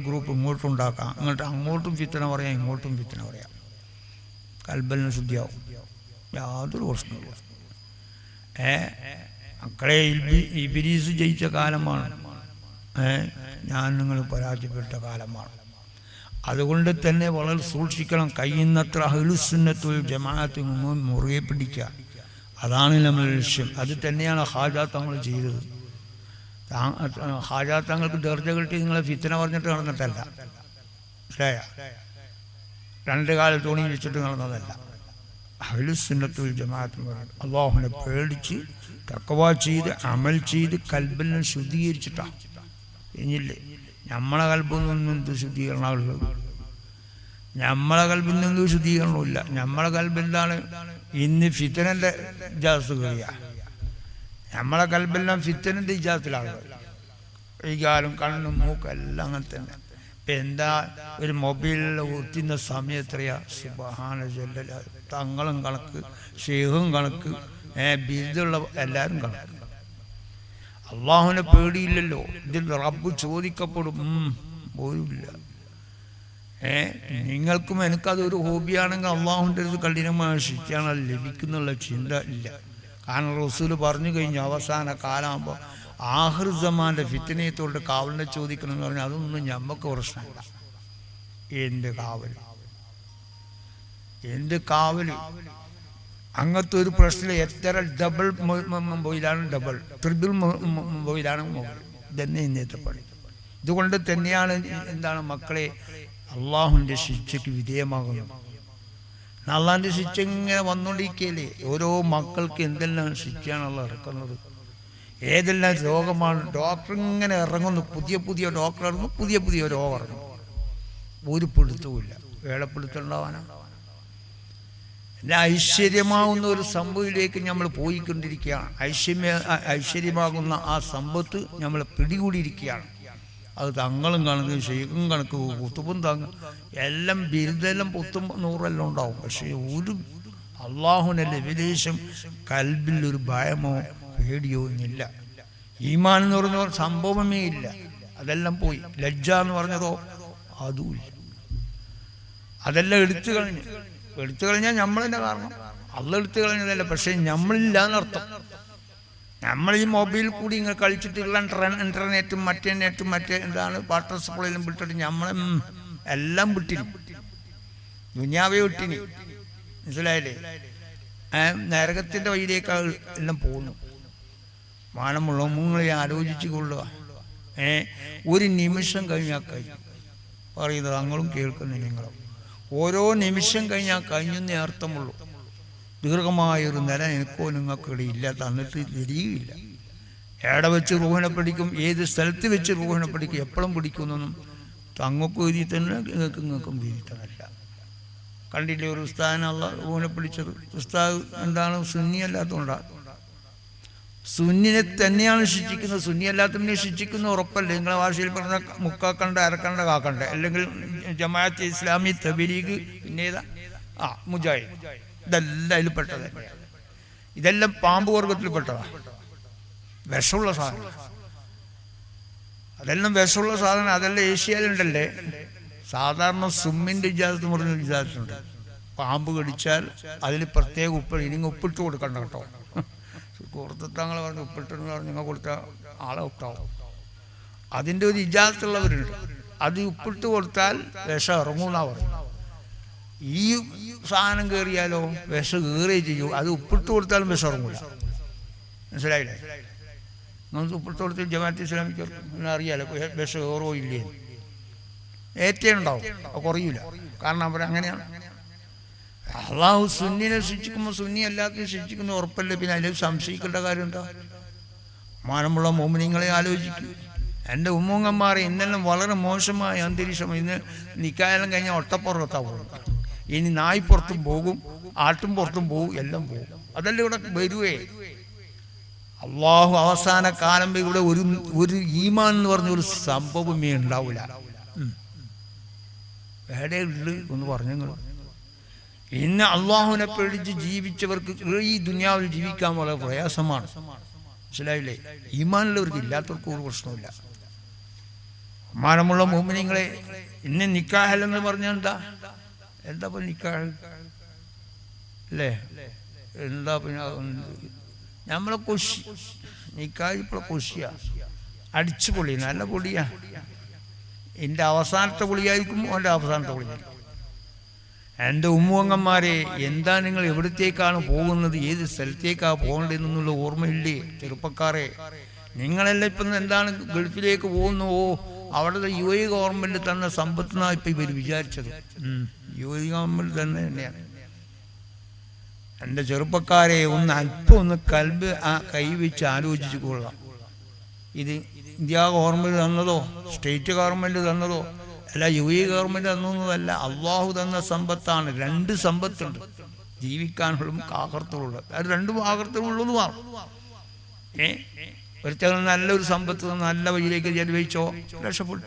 Group ഇങ്ങോട്ടുണ്ടാക്കാം, അങ്ങോട്ടും ഫിത്തന പറയാം, ഇങ്ങോട്ടും ഫിത്തന പറയാം. കൽബലിന് ശുദ്ധിയാവും, യാതൊരു പ്രശ്നമില്ല. മക്കളെ ഇബ്ലീസ് ജയിച്ച കാലമാണ്, ഞാൻ നിങ്ങൾ പരാജയപ്പെട്ട കാലമാണ്. അതുകൊണ്ട് തന്നെ വളരെ സൂക്ഷിക്കണം. കഴിയുന്നത്ര അഹ്ലുസുന്നത്തുൽ ജമാഅത്ത് മുറുകെ പിടിക്കുക, അതാണ് നമ്മുടെ ലക്ഷ്യം. അത് തന്നെയാണ് ഹാജാ തങ്ങൾ ചെയ്തത്. ഹാജാ തങ്ങൾക്ക് ദർജ കിട്ടി നിങ്ങളെ ഫിത്തന പറഞ്ഞിട്ട് നടന്നിട്ടല്ല, മനസ്സിലായ? രണ്ട് കാല തോണി വെച്ചിട്ട് നടന്നതല്ല. അഹ്ലുസുന്നത്തുൽ ജമാഅത്ത് അല്ലാഹുവിനെ പേടിച്ച് തഖ്വ ചെയ്ത് അമൽ ചെയ്ത് കൽബിനെ ശുദ്ധീകരിച്ചിട്ടാണ്. ഇനിയില്ലേ നമ്മളെ കൽബൊന്നും എന്ത് ശുദ്ധീകരണമുള്ളത്? നമ്മളെ കൽബിൽ നിന്നും ശുദ്ധീകരണമില്ല. നമ്മളെ കൽബെന്താണ്? ഇന്ന് ഫിത്തനൻ്റെ ഇജാസ് കഴിയുക. നമ്മളെ കൽബെല്ലാം ഫിത്തനൻ്റെ ഇജാസിലാണ്. ഈ കാലം കണ്ണും മൂക്കും എല്ലാം അങ്ങനെ തന്നെ. ഇപ്പം എന്താ ഒരു മൊബൈലിൽ ഒത്തുന്ന സമയം എത്രയാ? സുബ്ഹാന ജല്ല. തങ്ങളും കണക്ക്, ഷെയ്ഖും കണക്ക്, ബിരുദുള്ള എല്ലാവരും കണക്ക്. അള്ളാഹുവിനെ പേടിയില്ലല്ലോ. ഇതിൽ റബ്ബ് ചോദിക്കപ്പെടും പോലുമില്ല. നിങ്ങൾക്കും എനിക്കതൊരു ഹോബിയാണെങ്കിൽ അള്ളാഹുവിൻ്റെ ഒരു കഠിനമായ ശിക്ഷയാണ് ലഭിക്കുന്നുള്ള ചിന്ത ഇല്ല. കാരണം റസൂല് പറഞ്ഞു കഴിഞ്ഞു, അവസാന കാലമാകുമ്പോൾ ആഖിർ സമാൻ്റെ ഫിത്നയത്തോട് കാവലിനെ ചോദിക്കണം എന്ന് പറഞ്ഞാൽ അതൊന്നും ഞമ്മക്ക് പ്രശ്നമില്ല. എന്ത് കാവല് അങ്ങനത്തെ ഒരു പ്രശ്നം. എത്ര ഡബിൾ മൊബൈലാണ് ഡബിൾ, ട്രിപ്പിൾ മൊബൈലാണ് മൊബൈൽ. ഇതന്നെ ഇന്നത്തെ പണി. ഇതുകൊണ്ട് തന്നെയാണ് എന്താണ് മക്കളെ അള്ളാഹുവിൻ്റെ ശിക്ഷയ്ക്ക് വിധേയമാകുന്നത്. അള്ളാഹിൻ്റെ ശിക്ഷ ഇങ്ങനെ വന്നുകൊണ്ടിരിക്കുകയല്ലേ. ഓരോ മക്കൾക്ക് എന്തെല്ലാം ശിക്ഷയാണല്ലോ ഇറക്കുന്നത്, ഏതെല്ലാം രോഗമാണ്. ഡോക്ടർ ഇങ്ങനെ ഇറങ്ങുന്നു, പുതിയ ഡോക്ടർ ഇറങ്ങുന്നു, പുതിയ രോഗം ഇറങ്ങുന്നു. ഒരു പിടുത്തവുമില്ല. വേളപ്പിടുത്തുണ്ടാവാനാണ്. ഐശ്വര്യമാകുന്ന ഒരു സംഭവത്തിലേക്ക് നമ്മൾ പോയിക്കൊണ്ടിരിക്കുകയാണ്. ഐശ്വര്യമാകുന്ന ആ സമ്പത്ത് നമ്മളെ പിടികൂടിയിരിക്കുകയാണ്. അത് തങ്ങളും കണക്ക്, ഷെയ്ഖും കണക്ക്, കുത്തുബും തങ്ങൾ എല്ലാം ബിരുദെല്ലാം 100 ഉണ്ടാവും. പക്ഷേ ഒരു അള്ളാഹുവിൻ്റെ വിദേശം കൽബിൽ ഒരു ഭയമോ പേടിയോ ഇല്ല. ഈമാൻ എന്ന് പറഞ്ഞ സംഭവമേ ഇല്ല. അതെല്ലാം പോയി. ലജ്ജ എന്ന് പറഞ്ഞതോ അതുമില്ല. അതെല്ലാം എടുത്തു കളഞ്ഞാൽ നമ്മളതിൻ്റെ കാരണം. അള്ള എടുത്തു കളഞ്ഞതല്ല, പക്ഷേ നമ്മളില്ല എന്നർത്ഥം. നമ്മൾ ഈ മൊബൈൽ കൂടി ഇങ്ങനെ കളിച്ചിട്ടുള്ള ഇന്റർനെറ്റും മറ്റേ എന്താണ് വാട്ടർ സപ്ലൈയിലും വിട്ടിട്ട് നമ്മളെ എല്ലാം വിട്ടിനി, ദുനിയാവേ വിട്ടിനി. മനസ്സിലായില്ലേ? നരകത്തിൻ്റെ വഴിയിലേക്ക് എല്ലാം പോകുന്നു. മാനമുള്ള മുങ്ങളെ ആലോചിച്ചു കൊള്ളുക. ഒരു നിമിഷം കഴിഞ്ഞാൽ കഴിഞ്ഞു. പറയുന്നത് തങ്ങളും കേൾക്കുന്നു നിങ്ങളും. ഓരോ നിമിഷം കഴിഞ്ഞാൽ കഴിഞ്ഞെന്നേ അർത്ഥമുള്ളൂ. ദീർഘമായൊരു നില എനിക്കോ നിങ്ങൾക്ക് ഇടയില്ല, തന്നിട്ട് തിരിയുകയില്ല. എവിടെ വെച്ച് റൂഹിനെ പിടിക്കും, ഏത് സ്ഥലത്ത് വെച്ച് റൂഹിനെ പിടിക്കും, എപ്പോഴും പിടിക്കുന്നൊന്നും തങ്ങൾക്കും എഴുതി തന്നെ നിങ്ങൾക്കും എഴുതി തന്നല്ല. കണ്ടില്ലേ ഒരു ഉസ്താദിനുള്ള റൂഹിനെ പിടിച്ചത്? ഉസ്താദ് എന്താണ്? സുന്നി അല്ലാത്തതുകൊണ്ടാണ്. സുന്നിനെ തന്നെയാണ് ശിക്ഷിക്കുന്നത്. സുന്നി അല്ലാത്തതിനെ ശിക്ഷിക്കുന്ന ഉറപ്പല്ലേ? നിങ്ങളെ ഭാഷയിൽ പറഞ്ഞ മുക്കാക്കണ്ട, അരക്കണ്ട, കാക്കണ്ട. അല്ലെങ്കിൽ ജമാഅത്ത് ഇസ്ലാമി, തബ്ലീഗ്, പിന്നെ ഏതാ മുജാഹിദ്, ഇതെല്ലാം അതിൽ പെട്ടത് തന്നെയാണ്. ഇതെല്ലാം പാമ്പ് വർഗത്തിൽപ്പെട്ടതാണ്. വിഷമുള്ള സാധനം. അതെല്ലാം വിഷമുള്ള സാധനം. അതെല്ലാം ഏഷ്യയിലുണ്ടല്ലേ. സാധാരണ സുമ്മിൻ്റെ ഇജാസത്ത് പറഞ്ഞ ഇജാസത്തുണ്ട്. പാമ്പ് കടിച്ചാൽ അതിൽ പ്രത്യേക ഉപ്പ്, ഇനി ഉപ്പിട്ട് കൊടുക്കണ്ട കേട്ടോ. കൊടുത്തങ്ങൾ പറഞ്ഞ് ഉപ്പിട്ടെന്ന് പറഞ്ഞ് നിങ്ങൾ കൊടുത്ത ആളെ ഒട്ടാവും. അതിൻ്റെ ഒരു ഇജാസത്തുള്ളവരുണ്ട്. അത് ഉപ്പിട്ട് കൊടുത്താൽ വിഷം ഇറങ്ങൂന്നാ പറയും. ഈ സാധനം കയറിയാലോ വിഷം കയറുകയും ചെയ്യും. അത് ഉപ്പിട്ട് കൊടുത്താലും വിഷം ഇറങ്ങൂല. മനസ്സിലായില്ലേ? നമുക്ക് ഉപ്പിട്ട് കൊടുത്ത് ജമാഅത്ത് ഇസ്ലാമിക്ക് അറിയാലോ വിഷം കയറോ ഇല്ലേ. ഏറ്റവും ഉണ്ടാവും, കുറയൂല. കാരണം അവരങ്ങനെയാണ്. അള്ളാഹു സുന്നിനെ ശിക്ഷിക്കുമ്പോൾ സുന്നി അല്ലാത്ത ശിക്ഷിക്കുന്ന ഉറപ്പല്ലേ. പിന്നെ അതിൽ സംശയിക്കേണ്ട കാര്യം എന്താ? മാനമുള്ള മോമിനിങ്ങളെ ആലോചിക്കും. എൻ്റെ ഉമ്മൂങ്ങന്മാരെ ഇന്നെല്ലാം വളരെ മോശമായ അന്തരീക്ഷം. ഇന്ന് നിക്കായെല്ലാം കഴിഞ്ഞാൽ ഒട്ടപ്പുറത്താ പോകും. ഇനി നായ്പ്പുറത്തും പോകും, ആട്ടും പുറത്തും പോകും, എല്ലാം പോകും. അതെല്ലാം ഇവിടെ വരുവേ. അള്ളാഹു അവസാന കാലം ഇവിടെ ഒരു ഈമാൻ എന്ന് പറഞ്ഞ ഒരു സംഭവമേ ഉണ്ടാവില്ല. എവിടെ ഉള്ളു ഒന്ന് പറഞ്ഞു. ഇന്ന് അള്ളാഹുവിനെ പേടിച്ച് ജീവിച്ചവർക്ക് ഈ ദുനിയാവിൽ ജീവിക്കാൻ വളരെ പ്രയാസമാണ്. മനസ്സിലായില്ലേ? ഈമാനുള്ളവർക്ക്, ഇല്ലാത്തവർക്ക് ഒരു പ്രശ്നമില്ല. ബഹുമാനമുള്ള മുഅ്മിനീങ്ങളെ, ഇന്ന് നിക്കാഹല്ലെന്ന് പറഞ്ഞാൽ എന്താ നിക്കാഹ് അല്ലേ? എന്താ പിന്നെ നമ്മളെ കൊശി നിക്കാഹ് ഇപ്പോൾ കൊശിയാ, അടിച്ചു പൊളി, നല്ല പൊളിയാ. എൻ്റെ അവസാനത്തെ പൊളിയായിരിക്കും അവൻ്റെ അവസാനത്തെ പൊളിയായിരിക്കും. എൻ്റെ ഉമ്മുവങ്ങന്മാരെ, എന്താ നിങ്ങൾ എവിടത്തേക്കാണ് പോകുന്നത്, ഏത് സ്ഥലത്തേക്കാണ് പോകേണ്ടതെന്നുള്ള ഓർമ്മയില്ലേ ചെറുപ്പക്കാരെ? നിങ്ങളെല്ലാം ഇപ്പം എന്താണ് ഗൾഫിലേക്ക് പോകുന്നുവോ? അവിടുത്തെ UAE ഗവൺമെൻറ് തന്ന സമ്പത്തിനാണ് ഇപ്പം ഇവർ വിചാരിച്ചത്. UAE ഗവൺമെൻറ് തന്നെ തന്നെയാണ്. എൻ്റെ ചെറുപ്പക്കാരെ, അല്പം കൽബ് കൈവച്ച് ആലോചിച്ചു കൊള്ളാം. ഇത് ഇന്ത്യ ഗവൺമെൻറ് തന്നതോ സ്റ്റേറ്റ് ഗവൺമെൻറ് തന്നതോ അല്ല, UAE ഗവൺമെൻറ് തന്നതല്ല, അള്ളാഹു തന്ന സമ്പത്താണ്. 2 സമ്പത്തുണ്ട്, ജീവിക്കാനുള്ളതും ആഖിറത്തുള്ളത്. അത് 2 ആഖിറത്തുള്ളതുമാണ്. ഒരുത്തൽ നല്ലൊരു സമ്പത്ത് നല്ല വഴിയിലേക്ക് ചെലവഴിച്ചോ രക്ഷപ്പെട്ടു.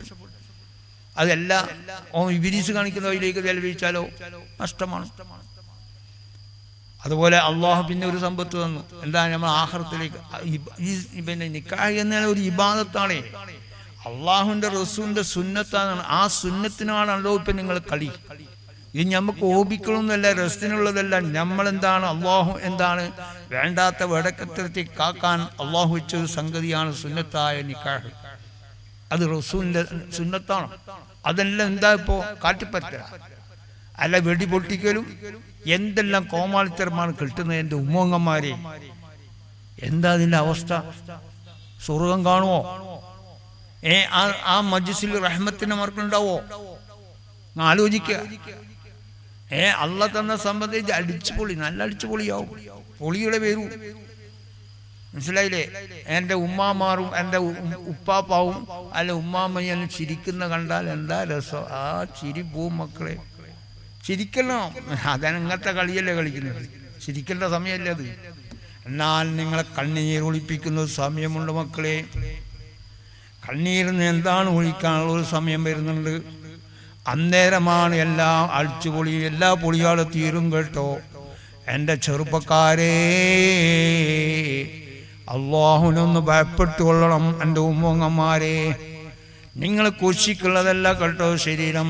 അതല്ല ഇബ്ലീസ് കാണിക്കുന്ന വഴിയിലേക്ക് ചെലവഴിച്ചാലോ നഷ്ടമാണ്. അതുപോലെ അള്ളാഹു പിന്നെ ഒരു സമ്പത്ത് തന്നു, എന്താ നമ്മൾ ആഖിറത്തിലേക്ക്. പിന്നെ നിക്കാഹ് എന്നാൽ ഒരു ഇബാദത്താണ്, അള്ളാഹുവിൻ്റെ റസൂലിൻ്റെ സുന്നത്താണ്. ആ സുന്നത്തിനാണല്ലോ ഇപ്പം നിങ്ങൾ കളി. ഇത് നമുക്ക് ഓപിക്കണമെന്നല്ല, രസത്തിനുള്ളതല്ല. നമ്മളെന്താണ് അള്ളാഹു എന്താണ് വേണ്ടാത്ത വടക്കത്തരത്തിൽ കാക്കാൻ അള്ളാഹു വെച്ചൊരു സംഗതിയാണ് സുന്നത്തായ നിക്കാഹ്. അത് റസൂലിൻ്റെ സുന്നത്താണ്. അതെല്ലാം എന്താ ഇപ്പോൾ കാറ്റിപ്പറ്റ അല്ല, വെടി പൊട്ടിക്കലും എന്തെല്ലാം കോമാളിത്തരമാണ് കിട്ടുന്നത്. എൻ്റെ ഉമ്മങ്ങന്മാരെ, എന്താ അതിൻ്റെ അവസ്ഥ? സ്വർഗം കാണുമോ? ആ മജ്ലിസിൽ റഹ്മത്തിന് മാർക്കുണ്ടാവോ? ആലോചിക്കുക. അള്ള തന്ന സംബന്ധിച്ച് അടിച്ചു പൊളി, നല്ല അടിച്ചു പൊളിയാവും. പൊളിയുടെ പേരും മനസ്സിലായില്ലേ? എൻ്റെ ഉമ്മാമാറും എൻ്റെ ഉപ്പാപ്പാവും അല്ല ഉമ്മാമ്മയെല്ലാം ചിരിക്കുന്ന കണ്ടാൽ എന്താ രസം. ആ ചിരി പോവും മക്കളെ, ചിരിക്കണം. അതങ്ങനത്തെ കളിയല്ലേ കളിക്കുന്നത്, ചിരിക്കേണ്ട സമയമല്ലേ അത്. എന്നാൽ നിങ്ങളെ കണ്ണീർ ഒളിപ്പിക്കുന്ന സമയമുണ്ട് മക്കളെ. കണ്ണീരിന് എന്താണ് ഒഴിക്കാനുള്ള ഒരു സമയം വരുന്നുണ്ട്. അന്നേരമാണ് എല്ലാം അടിച്ചുപൊളി, എല്ലാ പൊളിയാളും തീരും കേട്ടോ. എൻ്റെ ചെറുപ്പക്കാരെ, അള്ളാഹുവിനൊന്ന് ഭയപ്പെട്ടു കൊള്ളണം. എൻ്റെ ഉമ്മങ്ങന്മാരെ, നിങ്ങൾ കൊശിക്കുള്ളതല്ല കേട്ടോ ശരീരം.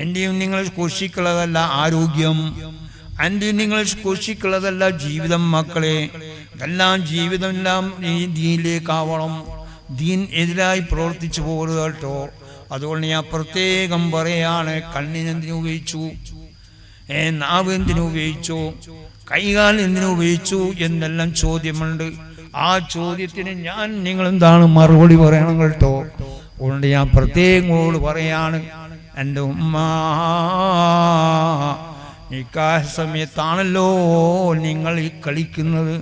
എൻ്റെയും നിങ്ങൾ കൊശിക്കുള്ളതല്ല ആരോഗ്യം. എൻ്റെയും നിങ്ങൾ കൊശിക്കുള്ളതല്ല ജീവിതം മക്കളെ. എല്ലാം ജീവിതം എല്ലാം ഈ ദീനിലേക്കാവണം. ദീൻ എതിരായി പ്രവർത്തിച്ചു പോകരുത് കേട്ടോ. അതുകൊണ്ട് ഞാൻ പ്രത്യേകം പറയാണ്, കണ്ണിനെന്തിനു ഉപയോഗിച്ചു, നാവ് എന്തിനു ഉപയോഗിച്ചു, കൈകാൽ എന്തിനു ഉപയോഗിച്ചു എന്നെല്ലാം ചോദ്യമുണ്ട്. ആ ചോദ്യത്തിന് ഞാൻ നിങ്ങളെന്താണ് മറുപടി പറയണം കേട്ടോ. അതുകൊണ്ട് ഞാൻ പ്രത്യേകം പറയാണ്, എൻ്റെ ഉമ്മ നിക്കാഹ് സമയത്താണല്ലോ നിങ്ങൾ ഈ കളിക്കുന്നത്.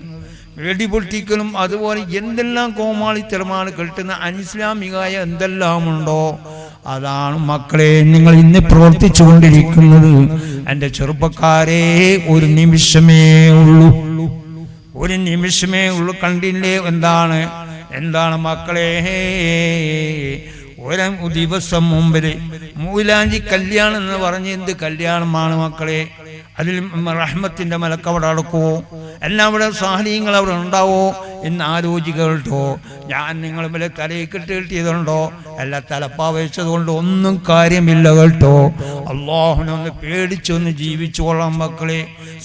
വെടിപൊട്ടിക്കലും അതുപോലെ എന്തെല്ലാം കോമാളിത്തരമാണ് കേൾക്കുന്ന അനിസ്ലാമികമായ എന്തെല്ലാമുണ്ടോ അതാണ് മക്കളെ നിങ്ങൾ ഇന്ന് പ്രവർത്തിച്ചു കൊണ്ടിരിക്കുന്നത്. എൻ്റെ ചെറുപ്പക്കാരെ, ഒരു നിമിഷമേ ഉള്ളൂ, ഒരു നിമിഷമേ ഉള്ളൂ. കണ്ടില്ലേ എന്താണ് മക്കളെ, ഒരു ദിവസം മുമ്പിൽ മൂലാഞ്ചി കല്യാണം എന്ന് പറഞ്ഞ് എന്ത് കല്യാണമാണ് മക്കളെ. അതിൽ റഹ്മത്തിൻ്റെ മലക്ക് അവിടെ അടക്കുമോ? എല്ലാം അവിടെ സാഹചര്യങ്ങൾ അവിടെ ഉണ്ടാവോ എന്ന് ആലോചിക്കുക കേട്ടോ. ഞാൻ നിങ്ങൾ വല്ല തലയിൽ കിട്ടിയതുണ്ടോ? അല്ല, തലപ്പാ വെച്ചതുകൊണ്ട് ഒന്നും കാര്യമില്ല കേട്ടോ. അള്ളാഹുവിനൊന്ന് പേടിച്ചൊന്ന് ജീവിച്ചോളാം മക്കളെ.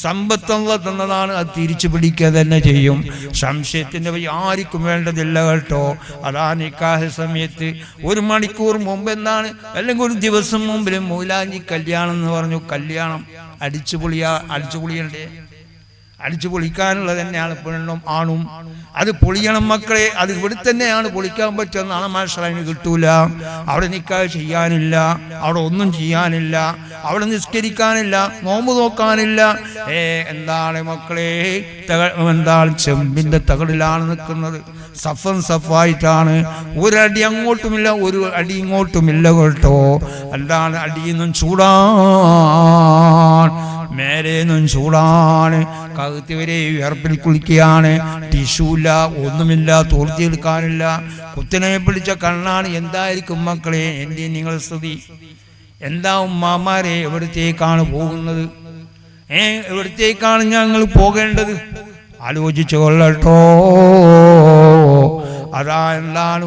സമ്പത്തല്ല തന്നതാണ്, അത് തിരിച്ചു പിടിക്കുക തന്നെ ചെയ്യും. സംശയത്തിൻ്റെ ആർക്കും വേണ്ടതില്ല കേട്ടോ. അതാ നിക്കാഹ് സമയത്ത് 1 മണിക്കൂർ മുമ്പ് എന്താണ്, അല്ലെങ്കിൽ ഒരു ദിവസം മുമ്പിൽ മൂലാഞ്ചി കല്യാണം എന്ന് പറഞ്ഞു. കല്യാണം അടിച്ചുപൊളിയണ്ടേ? അടിച്ചു പൊളിക്കാനുള്ളത് തന്നെയാണ് പെണ്ണും ആണും. അത് പൊളിയണം മക്കളെ. അത് ഇവിടെ തന്നെയാണ് പൊളിക്കാൻ പറ്റുമെന്നാണ് മാഷറൈന് കിട്ടൂല. അവിടെ നിക്കാഹ് ചെയ്യാനില്ല, അവിടെ ഒന്നും ചെയ്യാനില്ല, അവിടെ നിസ്കരിക്കാനില്ല, നോമ്പ് നോക്കാനില്ല. എന്താണ് മക്കളെ, എന്താണ് ചെമ്പിന്റെ തകടിലാണ് നിൽക്കുന്നത്. സഫായിട്ടാണ്. ഒരടി അങ്ങോട്ടുമില്ല, ഒരു അടി ഇങ്ങോട്ടുമില്ല കേട്ടോ. എന്താണ്, അടിയൊന്നും ചൂടാൻ, മേലേന്നും ചൂടാണ്. കഴുത്തി വരെ വിയർപ്പിൽ കുളിക്കുകയാണ്. ടിഷ്യൂല്ല, ഒന്നുമില്ല, തോർത്തിയെടുക്കാനില്ല. കുത്തനെ പിടിച്ച കണ്ണാണ്. എന്തായിരിക്കും മക്കളെ എൻ്റെ നിങ്ങൾ സ്ഥിതി? എന്താ ഉമ്മാമാരെ, എവിടത്തേക്കാണ് പോകുന്നത്? എവിടത്തേക്കാണ് ഞങ്ങൾ പോകേണ്ടത്? ആലോചിച്ചു കൊള്ളട്ടോ. അതാ എന്താണ്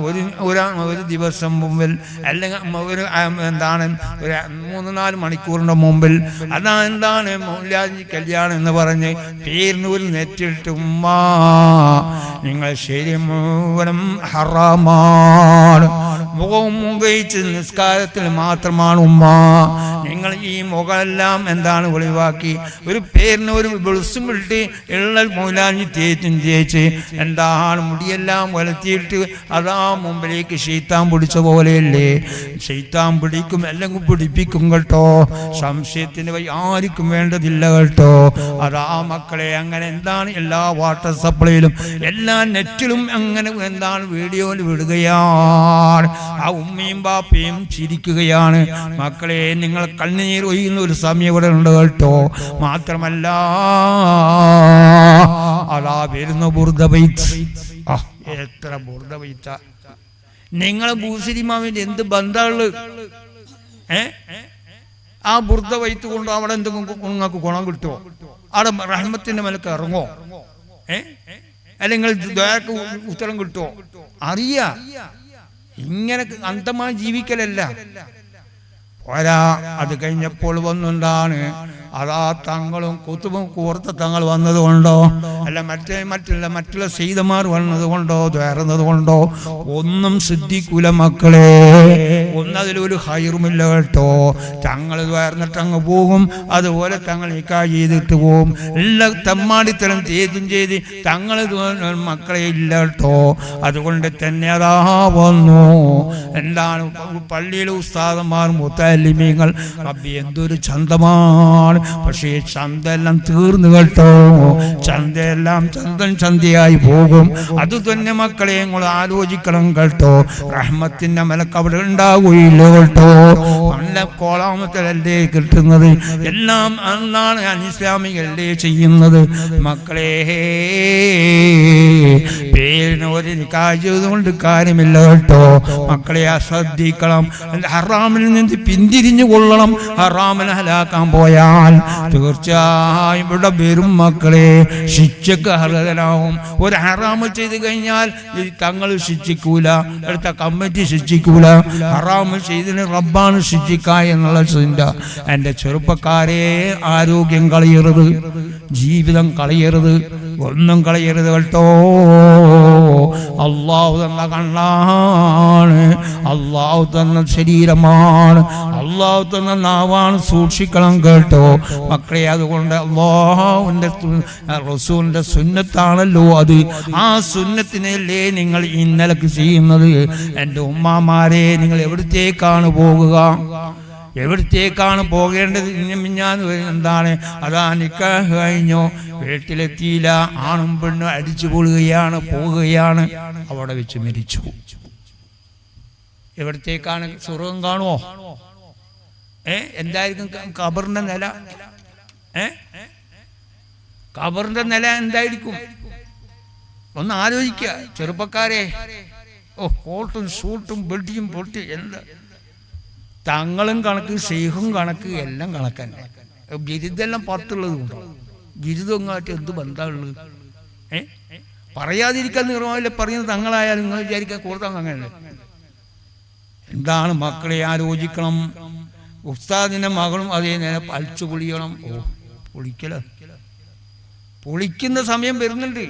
ഒരു ദിവസം മുമ്പിൽ അല്ലെങ്കിൽ ഒരു എന്താണ് ഒരു 3-4 മണിക്കൂറിൻ്റെ മുമ്പിൽ അതാ എന്താണ് മൗലാദി കല്യാണം എന്ന് പറഞ്ഞ് പേരിനൂരിൽ നെറ്റിട്ട് ഉമ്മാ നിങ്ങൾ ശരി മുഴുവനും ഹറാമാണ്, മുഖവും മുഖയിച്ച് നിസ്കാരത്തിൽ മാത്രമാണ് ഉമ്മ. നിങ്ങൾ ഈ മുഖമെല്ലാം എന്താണ് ഒളിവാക്കി ഒരു പേരിന് ഒരു വെളുസും വിട്ട് ഉള്ള മൗലാനി തേച്ച് എന്താണ് മുടിയെല്ലാം വലത്തിയിട്ട് അതാ മുമ്പിലേക്ക് ശൈത്താൻ പിടിച്ച പോലെയല്ലേ? ശൈത്താൻ പിടിക്കും, അല്ലെങ്കിൽ പിടിപ്പിക്കും കേട്ടോ. സംശയത്തിന് ആർക്കും വേണ്ടതില്ല കേട്ടോ. അതാ മക്കളെ അങ്ങനെ എന്താണ് എല്ലാ വാട്ടർ സപ്ലൈയിലും എല്ലാ നെറ്റിലും അങ്ങനെ എന്താണ് വീഡിയോയിൽ വിടുകയാണ്. ആ ഉമ്മയും ബാപ്പയും ചിരിക്കുകയാണ്. മക്കളെ നിങ്ങൾ കണ്ണുനീർ ഒയ്യുന്ന ഒരു സമയം ഇവിടെ ഉണ്ട് കേട്ടോ. മാത്രമല്ല അതാ വരുന്ന ബുർദ ബൈത്ത്. എത്ര ബുർദ ബൈത്ത! നിങ്ങളെ ഭൂസിരിമാവിന്റെ എന്ത് ബന്ധമുള്ളത്? ആ ബുർദ ബൈത്ത് കൊണ്ട് അവിടെ എന്തെങ്കിലും നിങ്ങൾക്ക് ഗുണം കിട്ടുമോ? അവിടെ റഹ്മത്തിന്റെ മേലേക്ക് ഇറങ്ങോ? അല്ലെങ്കിൽ ദ്വാരക്ക് ഉത്തരം കിട്ടുമോ? അറിയാം. ഇങ്ങനെ അന്തമായി ജീവിക്കലല്ല പോരാ. അത് കഴിഞ്ഞപ്പോൾ വന്നുകൊണ്ടാണ് അതാ തങ്ങളും കുത്തുബും കൂർത്ത തങ്ങൾ വന്നതുകൊണ്ടോ അല്ല മറ്റുള്ള സെയ്തമാർ വന്നതുകൊണ്ടോ വേറുന്നത് കൊണ്ടോ ഒന്നും സിദ്ധിക്കൂല മക്കളെ. ഒന്നതിലൊരു ഹൈറുമില്ല കേട്ടോ. തങ്ങൾ വേർന്നിട്ട് അങ്ങ് പോകും, അതുപോലെ തങ്ങൾ നിക്കാഹ് ചെയ്തിട്ട് പോകും. എല്ലാം തെമ്മാടിത്തരം ചെയ്ത് തങ്ങൾ മക്കളെ ഇല്ല കേട്ടോ. അതുകൊണ്ട് തന്നെ അതാ വന്നു എന്താണ് പള്ളിയിലെ ഉസ്താദന്മാർ മുത്തല്ലിമീങ്ങൾ റബ്ബി എന്തൊരു ചന്തമാണ്. പക്ഷേ ചന്തെല്ലാം തീർന്നു കേട്ടോ. ചന്തയെല്ലാം ചന്തയായി പോകും. അത് തന്നെ മക്കളെ നിങ്ങൾ ആലോചിക്കണം കേട്ടോ. റഹ്മത്തിന്റെ മലക്ക് അവിടെ ഉണ്ടാവുകയില്ല കേട്ടോ. നല്ല കോളാമത്തലല്ലേ കിട്ടുന്നത്, എല്ലാം അന്നാണ് അനിസ്ലാമികല്ലേ ചെയ്യുന്നത്. മക്കളെ പേരിന് ഒരു ചെയ്തുകൊണ്ട് കാര്യമില്ല കേട്ടോ. മക്കളെ ശ്രദ്ധിക്കണം. ഹറാമിൽ നിന്ന് പിന്തിരിഞ്ഞു കൊള്ളണം. ഹറാമിനെ ഹലാക്കാൻ പോയാൽ തീർച്ചയായും ഇവിടെ വരും മക്കളെ. ശിക്ഷക്ക് അർഹതനാവും. ഒരു ഹറാമ് ചെയ്ത് കഴിഞ്ഞാൽ തങ്ങൾ ശിക്ഷിക്കൂല, അടുത്ത കമ്മിറ്റി ശിക്ഷിക്കൂല. ഹറാമ് ചെയ്തതിന് റബ്ബാണ് ശിക്ഷിക്ക എന്നുള്ള ചിന്ത. എൻ്റെ ചെറുപ്പക്കാരെ, ആരോഗ്യം കളയരുത്, ജീവിതം കളയരുത്, ഒന്നും കളയരുത് കേട്ടോ. അള്ളാഹു തന്ന കണ്ണാണ്, അള്ളാഹു തന്ന ശരീരമാണ്, അള്ളാഹു തന്ന നാവാണ്. സൂക്ഷിക്കണം കേട്ടോ മക്കളെ. അതുകൊണ്ട് അല്ലാഹുവിൻ്റെ റസൂലിൻ്റെ സുന്നത്താണല്ലോ അത്. ആ സുന്നത്തിനല്ലേ നിങ്ങൾ ഇന്നലക്ക് ചെയ്യുന്നത്. എൻ്റെ ഉമ്മാമാരെ, നിങ്ങൾ എവിടത്തേക്കാണ് പോകുക? എവിടത്തേക്കാണ് പോകേണ്ടത്? ഞാൻ എന്താണ് അതാ നിക്കാഹ് കഴിഞ്ഞോ, വീട്ടിലെത്തിയില്ല, ആണും പെണ്ണും അടിച്ചു പോവുകയാണ്, പോവുകയാണ്, അവിടെ വെച്ച് മരിച്ചു. എവിടത്തേക്കാണ്? സ്വർഗം കാണുമോ? എന്തായിരിക്കും ഖബറിന്റെ നില? ഖബറിന്റെ നില എന്തായിരിക്കും? ഒന്ന് ആലോചിക്കുക ചെറുപ്പക്കാരെ. കോട്ടും ഷൂട്ടും ബെഡിയും പൊട്ടി എന്താ തങ്ങളും കണക്ക്, ഷെയ്ഖും കണക്ക്, എല്ലാം കണക്കന്നെ. ബിരുദെല്ലാം 10 ഉള്ളതുകൊണ്ടോ? ബിരുദം കാട്ടി എന്ത് ബന്ധമുള്ളത്? പറയാതിരിക്കാൻ നിർവാഹമില്ല. പറയുന്നത് തങ്ങളായാലും നിങ്ങൾ വിചാരിക്കാൻ കൂടുതൽ അങ്ങനെയല്ലേ? എന്താണ് മക്കളെ ആലോചിക്കണം. ഉസ്താദിന്റെ മകളും അതേ നേരം പലിച്ചു പൊളിക്കണം. പൊളിക്കുന്ന സമയം വരുന്നുണ്ട്.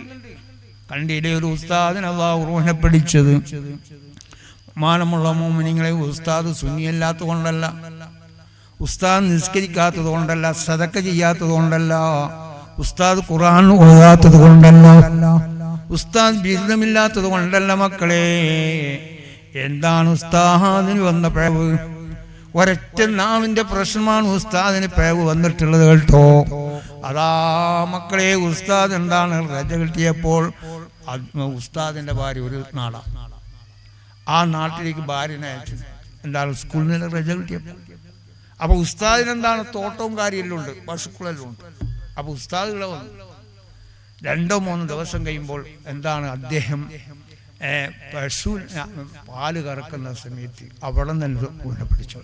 കണ്ടില്ലേ ഒരു ഉസ്താദിന് അല്ലാഹു റൂഹിനെ പിടിച്ചത്? മാനമുള്ള മോമിനിങ്ങളെ, ഉസ്താദ് സുന്നിയല്ലാത്തത് കൊണ്ടല്ല, ഉസ്താദ് നിസ്കരിക്കാത്തത് കൊണ്ടല്ല, സദക്ക ചെയ്യാത്തത് കൊണ്ടല്ല, ഉസ്താദ് ഖുർആൻ ഓതാത്തത് കൊണ്ടല്ല, ഉസ്താദ് ബിരുദമില്ലാത്തത് കൊണ്ടല്ല മക്കളെ. എന്താണ് ഉസ്താദിന് വന്ന പിഴവ്? ഒരൊറ്റ നാവിന്റെ പ്രശ്നമാണ് ഉസ്താദിന് പിഴവ് വന്നിട്ടുള്ളത് കേട്ടോ. അതാ മക്കളെ, ഉസ്താദ് എന്താണ് രജ കിട്ടിയപ്പോൾ ഉസ്താദിന്റെ ഭാര്യ ഒരു നാടാണ്. ആ നാട്ടിലേക്ക് ഭാര്യനെ അയച്ചു. എന്താണ് സ്കൂളിൽ നിന്ന് രജ കിട്ടിയപ്പോൾ. അപ്പൊ ഉസ്താദിനെന്താണ് തോട്ടവും കാര്യമെല്ലാം ഉണ്ട്, പശുക്കളെല്ലാം ഉണ്ട്. അപ്പൊ ഉസ്താദുകളെ വന്നു 2-3 ദിവസം കഴിയുമ്പോൾ എന്താണ് അദ്ദേഹം പശു പാല് കറക്കുന്ന സമയത്ത് അവിടെ നിന്ന് പൂനെ പിടിച്ചോ.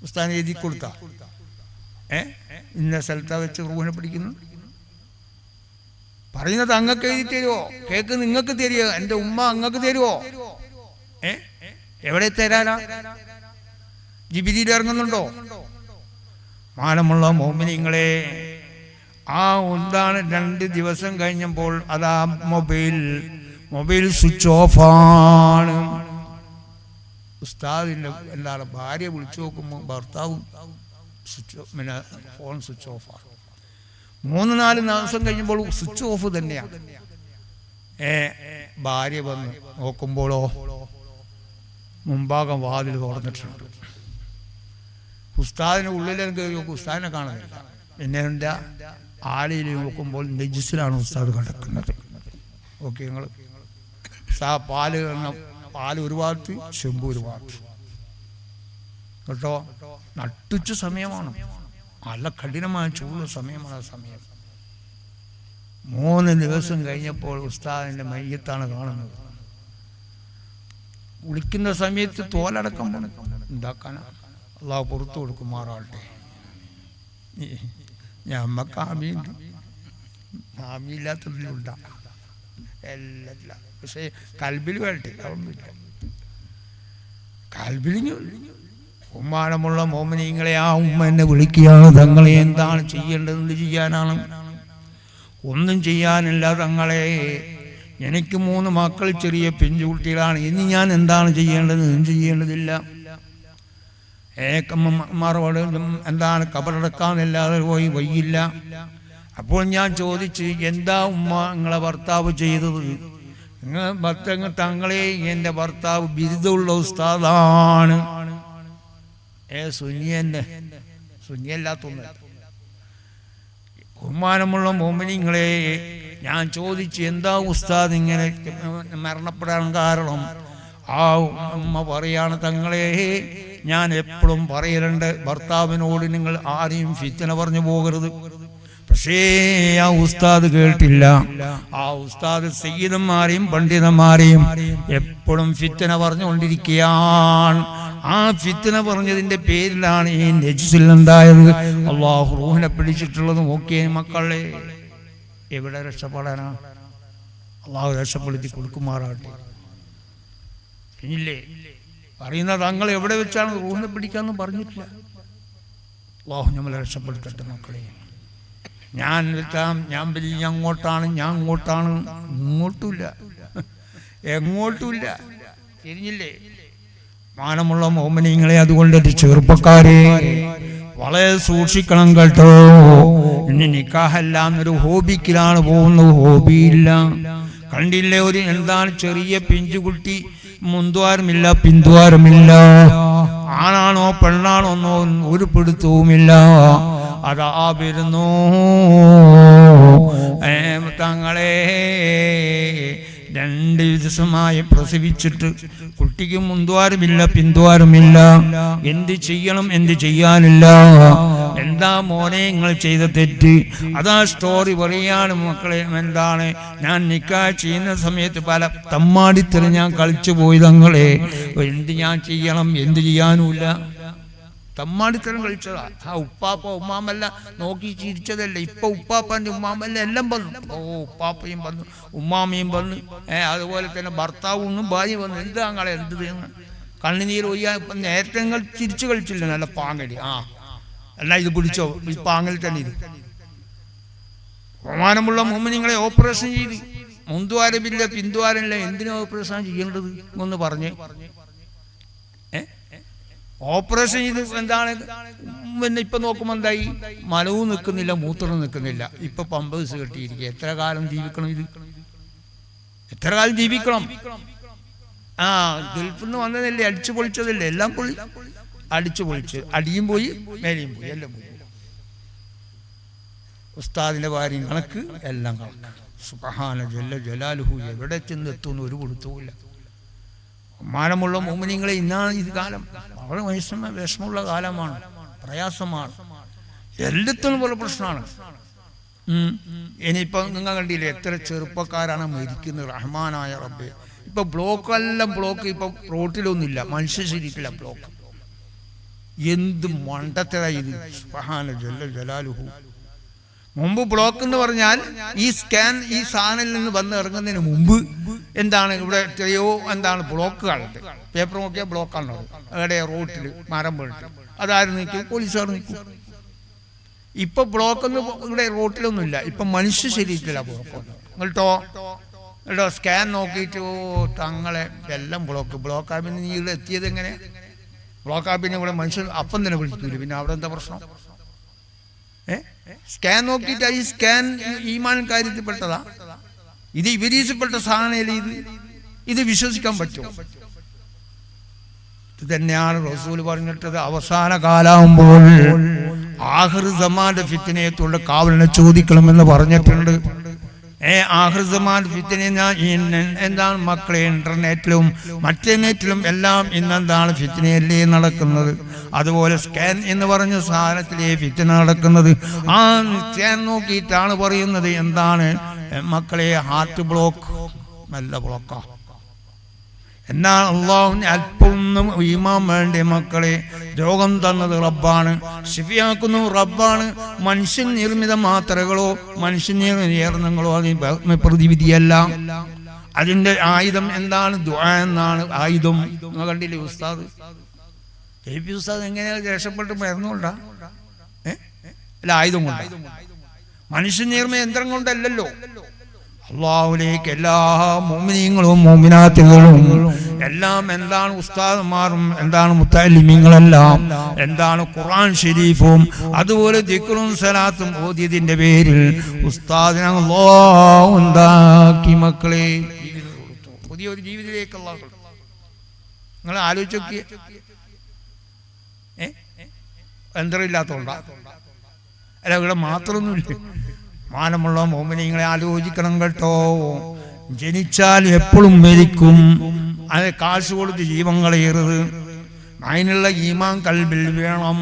ഉസ്താദ് എഴുതി കൊടുത്ത ഇന്ന സ്ഥലത്താ വെച്ച് റൂഹിനെ പിടിക്കുന്നു. പറയുന്നത് അങ്ങക്ക് എഴുതി തരുമോ? കേക്ക് നിങ്ങൾക്ക് തരുമോ? എൻ്റെ ഉമ്മ അങ്ങക്ക് തരുമോ? എവിടെ തരാനാ? ജിബിരിയിൽ ഇറങ്ങുന്നുണ്ടോ? മാനമുള്ള മോമിനിങ്ങളെ, ആ എന്താണ് 2 ദിവസം കഴിഞ്ഞപ്പോൾ അതാ മൊബൈൽ സ്വിച്ച് ഓഫാണ്. ഉസ്താദിൻ്റെ എന്താണ് ഭാര്യ വിളിച്ചു നോക്കുമ്പോൾ ഭർത്താവും ഫോൺ സ്വിച്ച് ഓഫാണ്. 3-4 ദിവസം കഴിഞ്ഞപ്പോൾ സ്വിച്ച് ഓഫ് തന്നെയാണ്. ഭാര്യ വന്ന് നോക്കുമ്പോഴോ മുമ്പാകം വാതിൽ തുറന്നിട്ടുണ്ട്. ഉസ്താദിന് ഉള്ളിലേക്ക് കയറി നോക്കും, ഉസ്താദിനെ കാണുന്നില്ല. പിന്നെ എൻ്റെ ആലയിൽ നോക്കുമ്പോൾ നെജിസിലാണ് ഉസ്താദ് കിടക്കുന്നത്. ഓക്കെ, നിങ്ങൾ പാല് ഒരു ഭാഗത്ത്, ചെമ്പ് ഒരു ഭാഗത്ത് കേട്ടോ. നട്ടുച്ച സമയമാണ്, നല്ല കഠിനമായ ചൂടുള്ള സമയമാണ്. ആ സമയം 3 ദിവസം കഴിഞ്ഞപ്പോൾ ഉസ്താദിന്റെ മയ്യത്താണ് കാണുന്നത്. കുളിക്കുന്ന സമയത്ത് തോലടക്കം ഉണ്ടാക്കാനാ. അള്ളാഹു പുറത്തു കൊടുക്കുമാറാട്ടെ. ഞമ്മക്ക് ആമിയില്ലാത്തതിലുണ്ടാ എല്ലാം. പക്ഷെ കൽബിൽ വേട്ടെ, അതൊന്നുമില്ല. കൽബിലിഞ്ഞു ഉമ്മാനമുള്ള മോമിനിങ്ങളെ, ആ ഉമ്മ എന്നെ വിളിക്കുകയാണ്, തങ്ങളെ എന്താണ് ചെയ്യേണ്ടത്? എന്ത് ചെയ്യാനാണ്? ഒന്നും ചെയ്യാനില്ല തങ്ങളെ. എനിക്ക് 3 മക്കൾ, ചെറിയ പെൺകുട്ടികളാണ്. ഇനി ഞാൻ എന്താണ് ചെയ്യേണ്ടത്? ഒന്നും ചെയ്യേണ്ടതില്ല. മറുപടി എന്താണ്? കബറടക്കാന്നല്ലാതെ പോയി വയ്യില്ല. അപ്പോൾ ഞാൻ ചോദിച്ചു, എന്താ ഉമ്മ നിങ്ങളെ ഭർത്താവ് ചെയ്തത്? തങ്ങളെ, എൻ്റെ ഭർത്താവ് ബിരുദമുള്ള ഉസ്താദാണ്. സുന്നിയല്ലാത്തൊന്നും. ബഹുമാനമുള്ള മോമിനിങ്ങളെ, ഞാൻ ചോദിച്ചു, എന്താ ഉസ്താദ് ഇങ്ങനെ മരണപ്പെടാൻ കാരണം? ആ ഉമ്മ പറയാണ്, തങ്ങളെ ഞാൻ എപ്പോഴും പറയലുണ്ട്, ഭർത്താവിനോട് നിങ്ങൾ ആരെയും ഫിത്ന പറഞ്ഞു പോകരുത്. പക്ഷേ ആ ഉസ്താദ് കേട്ടില്ല. ആ ഉസ്താദ് സയ്യിദന്മാരെയും പണ്ഡിതന്മാരെയും എപ്പോഴും ഫിത്ന പറഞ്ഞുകൊണ്ടിരിക്കുകയാണ്. ആ ഫിത്ന പറഞ്ഞതിന്റെ പേരിലാണ് ഈ നജ്സിൽ ഉണ്ടായത്. അല്ലാഹു റൂഹിനെ പിടിച്ചിട്ടുള്ളത്. നോക്കിയേ മക്കളെ, എവിടെ രക്ഷപ്പെടാനാ? അല്ലാഹു രക്ഷപ്പെടുത്തി കൊടുക്കുമാറാട്ടെ. ഇല്ലേ പറയുന്ന തങ്ങൾ എവിടെ വെച്ചാണ് റൂഹിനെ പിടിക്കാന്ന് പറഞ്ഞിട്ടില്ല. അല്ലാഹു നമ്മളെ രക്ഷപ്പെടുത്തട്ടെ മക്കളെ. ഞാൻ അങ്ങോട്ടാണ്, ഞാൻ അങ്ങോട്ടാണ്, ഇങ്ങോട്ടുമില്ല, എങ്ങോട്ടുമില്ല. തിരിഞ്ഞില്ലേ? മാനമുള്ള മോമിനീങ്ങളെ, അതുകൊണ്ട് ചെറുപ്പക്കാരെ വളരെ സൂക്ഷിക്കണം കേട്ടോ. ഇനി നിക്കാഹെല്ലാം ഒരു ഹോബിക്കിലാണ് പോകുന്നത്. ഹോബിയില്ല. കണ്ടില്ലേ, ഒരു എന്താണ് ചെറിയ പിഞ്ചുകുട്ടി, മുൻദ്വാരമില്ല, പിൻദ്വാരമില്ല, ആണാണോ പെണ്ണാണോ എന്നോ ഒരു പിടുത്തവുമില്ല. അതാ വരുന്നു തങ്ങളെ. 2 ദിവസമായി പ്രസവിച്ചിട്ട് കുട്ടിക്ക് മുൻദ്വാരമില്ല, പിൻദ്വാരമില്ല. എന്ത് ചെയ്യണം, എന്ത് ചെയ്യാനില്ല. എന്താ മോനെ നിങ്ങൾ ചെയ്ത തെറ്റ്? അതാ സ്റ്റോറി പറയാണ് മക്കളെ. എന്താണ്? ഞാൻ നിക്കാഹ് ചെയ്യുന്ന സമയത്ത് പല തമ്മാടിത്തരം ഞാൻ കളിച്ചു പോയി തങ്ങളെ. എന്ത് ഞാൻ ചെയ്യണം, എന്ത് ചെയ്യാനുമില്ല. തമ്മാടിത്തരം കളിച്ചതാ. ആ ഉപ്പാപ്പ ഉമ്മാമല്ല നോക്കി ചിരിച്ചതല്ല. ഇപ്പൊ ഉപ്പാപ്പൻ്റെ ഉമ്മാമല്ല എല്ലാം വന്നു. ഉപ്പാപ്പയും വന്നു, ഉമ്മാമയും വന്നു, അതുപോലെ തന്നെ ഭർത്താവും ഭാര്യ വന്നു. എന്താ നിങ്ങളെ എന്ത് കണ്ണുനീര് ഒയ്യാ? ഇപ്പം നേരത്തെ നിങ്ങൾ ചിരിച്ചു കളിച്ചില്ല, നല്ല പാങ്ങടി. എന്നാ ഇത് പിടിച്ചോ, ഈ പാങ്ങിൽ തന്നെ ഇത്. ബഹുമാനമുള്ള മോമിനിങ്ങളെ, ഓപ്പറേഷൻ ചെയ്ത് മുൻദ്വാരമില്ല, പിൻദ്വാരമില്ല. എന്തിനാ ഓപ്പറേഷൻ ചെയ്യേണ്ടത് ഒന്ന് പറഞ്ഞേ. ഓപ്പറേഷൻ ചെയ്ത് എന്താണ്? പിന്നെ ഇപ്പൊ നോക്കുമ്പോ എന്തായി? മലവും നിൽക്കുന്നില്ല, മൂത്രം നിൽക്കുന്നില്ല. ഇപ്പൊ പമ്പേഴ്സ് കെട്ടിയിരിക്കുക. എത്ര കാലം ജീവിക്കണം? ഇത് എത്ര കാലം ജീവിക്കണം? ഗൾഫിൽ നിന്ന് വന്നതല്ലേ, അടിച്ചു പൊളിച്ചതല്ലേ, എല്ലാം അടിച്ചു പൊളിച്ച്, അടിയും പോയി, മേലെയും പോയി, എല്ലാം പോയി. ഉസ്താദിന്റെ ഭാര്യ കണക്ക്, എല്ലാം കണക്ക്. സുബ്ഹാന ജല്ല ജലാലുഹു. എവിടെ ചെന്നെത്തുന്ന ഒരു കൊടുത്തുമില്ല. മാനമുള്ള മോമിനിങ്ങളെ, ഇന്നാണ് ഇത് കാലം. വളരെ വിഷമമുള്ള കാലമാണ്, പ്രയാസമാണ്, എല്ലാത്തിനും പോലെ പ്രശ്നമാണ്. ഇനിയിപ്പം നിങ്ങൾ കണ്ടില്ലേ എത്ര ചെറുപ്പക്കാരാണ് മരിക്കുന്നത്? റഹ്മാനായ റബ്ബേ. ഇപ്പൊ ബ്ലോക്കെല്ലാം ബ്ലോക്ക്. ഇപ്പൊ റോട്ടിലൊന്നുമില്ല, മനുഷ്യ ശരീരത്തില്ല ബ്ലോക്ക്. എന്ത് മണ്ടത്തരാ ഇത്! സുബ്ഹാന ജല്ല ജലാലുഹു. മുമ്പ് ബ്ലോക്ക് എന്ന് പറഞ്ഞാൽ ഈ സ്കാൻ ഈ സാധനത്തിൽ നിന്ന് വന്ന് ഇറങ്ങുന്നതിന് മുമ്പ് എന്താണ് ഇവിടെ എത്രയോ എന്താണ് ബ്ലോക്കുകളുണ്ട്. പേപ്പർ നോക്കിയാൽ ബ്ലോക്കാണുള്ളത്. അവിടെ റോട്ടിൽ മരം വീണിട്ട് അതാരും നിൽക്കും, പോലീസുകാർ നിൽക്കും. ഇപ്പൊ ബ്ലോക്കൊന്നും ഇവിടെ റോട്ടിലൊന്നുമില്ല. ഇപ്പൊ മനുഷ്യ ശരീരത്തിലാണ് ബ്ലോക്ക്. കേട്ടോ സ്കാൻ നോക്കിയിട്ട് തങ്ങളെ എല്ലാം ബ്ലോക്കാ. പിന്നെ നീ ഇവിടെ എത്തിയത് എങ്ങനെ? ബ്ലോക്കാ പിന്നെ ഇവിടെ മനുഷ്യൻ അപ്പം തന്നെ വിളിക്കൂല. പിന്നെ അവിടെ എന്താ പ്രശ്നം? സ്കാൻ നോക്കിയിട്ട് ഈ സ്കാൻ ഈമാൻ കാര്യത്തിൽപ്പെട്ടതാ. ഇത് ഇബിലീസിൽപ്പെട്ട സാധനയിൽ ഇത് വിശ്വസിക്കാൻ പറ്റുമോ? ഇത് തന്നെയാണ് റസൂൽ പറഞ്ഞിട്ടത്. അവസാന കാലാവുമ്പോൾ ആഖിർ സമാന്റെ ഫിത്നയെത്തുള്ള കാവലിനെ ചോദിക്കണമെന്ന് പറഞ്ഞിട്ടുണ്ട്. ആഖിർ സമാൻ ഫിത്ന എന്താണ് മക്കളെ? ഇന്റർനെറ്റിലും മറ്റേനെറ്റിലും എല്ലാം ഇന്നെന്താണ് ഫിത്നയല്ലേ നടക്കുന്നത്. അതുപോലെ സ്കാൻ എന്ന് പറഞ്ഞ സാധനത്തിലേ ഫിത്ന നടക്കുന്നത്. ആ സ്കാൻ നോക്കിയിട്ടാണ് പറയുന്നത് എന്താണ് മക്കളെ? ഹാർട്ട് ബ്ലോക്ക്, നല്ല ബ്ലോക്കാ. എന്നാ അള്ളാഹുവിന് അല്പമൊന്നും ഈമാൻ വേണ്ടേ മക്കളെ? രോഗം തന്നത് റബ്ബാണ്, ശിഫിയാക്കുന്നു റബ്ബാണ്. മനുഷ്യൻ നിർമ്മിത മാത്രകളോ മനുഷ്യൻ നിർമ്മിതങ്ങളോ അതിന് പ്രതിവിധിയല്ല. അതിന്റെ ആയുധം എന്താണ്? ദുആ എന്നാണ് ആയുധം. കണ്ടില്ലേ ഉസ്താദ് ഉസ്താദ് എങ്ങനെ രക്ഷപ്പെട്ട് മരുന്നുകൊണ്ടാ? അല്ല, ആയുധം കൊണ്ടാ. മനുഷ്യൻ നിർമ്മിത യന്ത്രം കൊണ്ടല്ലല്ലോ. അള്ളാഹുലേക്ക് എല്ലാ മുഅ്മിനീങ്ങളും മുഅ്മിനാത്തുകളും എല്ലാം എന്താണ് ഉസ്താദുമാരും എന്താണ് മുത്തഅല്ലിമീങ്ങളെല്ലാം എന്താണ് ഖുർആൻ ശരീഫും അതുപോലെ ദിക്റും സലാത്തും ഓതിയതിന്റെ പേരിൽ ഉസ്താദിനെ അല്ലാഹു ഉണ്ടാക്കി മക്കളെ പുതിയൊരു ജീവിതത്തിലേക്ക് അല്ലാഹു. നിങ്ങൾ ആലോചിച്ച് നോക്കിയേ, യന്ത്രമില്ലാത്തോണ്ടാ? അല്ല, ഇവിടെ മാത്രമൊന്നുമില്ല. മാനമുള്ള മോമിനിങ്ങളെ ആലോചിക്കണം കേട്ടോ. ജനിച്ചാൽ എപ്പോഴും മരിക്കും. അത് കാശ് കൊടുത്ത് ജീവൻ കളയരുത്. അതിനുള്ള ഈമാൻ കൽബിൽ വേണം.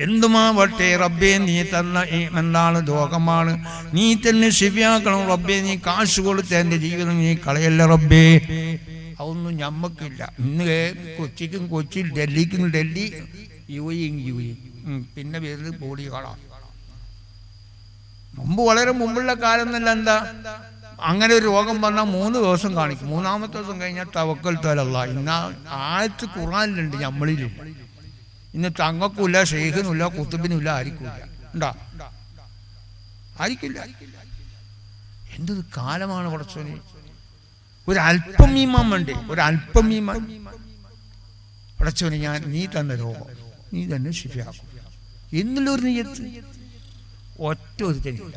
എന്തുമാവട്ടെ റബ്ബേ നീ തന്ന എന്താണ് രോഗമാണ്, നീ തന്നെ ശിഫിയാക്കണം റബ്ബേ. നീ കാശ് കൊടുത്ത് എൻ്റെ ജീവിതം നീ കളയല്ല റബ്ബേ. അതൊന്നും ഞമ്മക്കില്ല. ഇന്ന് കൊച്ചിക്കും കൊച്ചി, ഡൽഹിക്കും ഡൽഹി, യു എ, പിന്നെ വരുന്നത് ബോഡി കാണാം. മുമ്പ് വളരെ മുമ്പുള്ള കാലം എന്നല്ല എന്താ, അങ്ങനെ ഒരു രോഗം വന്നാൽ 3 ദിവസം കാണിക്കും. 3-ാമത്തെ ദിവസം കഴിഞ്ഞാൽ തവക്കൽത്തു അലല്ലാഹ്. ഇന്ന് ആയത്ത് ഖുർആനിലുണ്ട്, നമ്മളിലില്ല. ഇന്ന് തങ്ങൾക്കുമില്ല, ഷെയ്ഖിനുമില്ല, കുത്തുബിനുമില്ല, ആയിരിക്കില്ല. ഉണ്ടാ? ആയിരിക്കില്ല. എന്തൊരു കാലമാണ് പടച്ചോനെ. ഒരു അല്പം ഈമാൻ വേണ്ടേ? ഒരു അല്പം ഈമാൻ. പടച്ചോനെ നീ തന്ന രോഗം നീ തന്നെ ശിഫിയാക്കും എന്നുള്ളൊരു നിയ്യത്ത് ഒറ്റ ഒരുത്തനില്ല.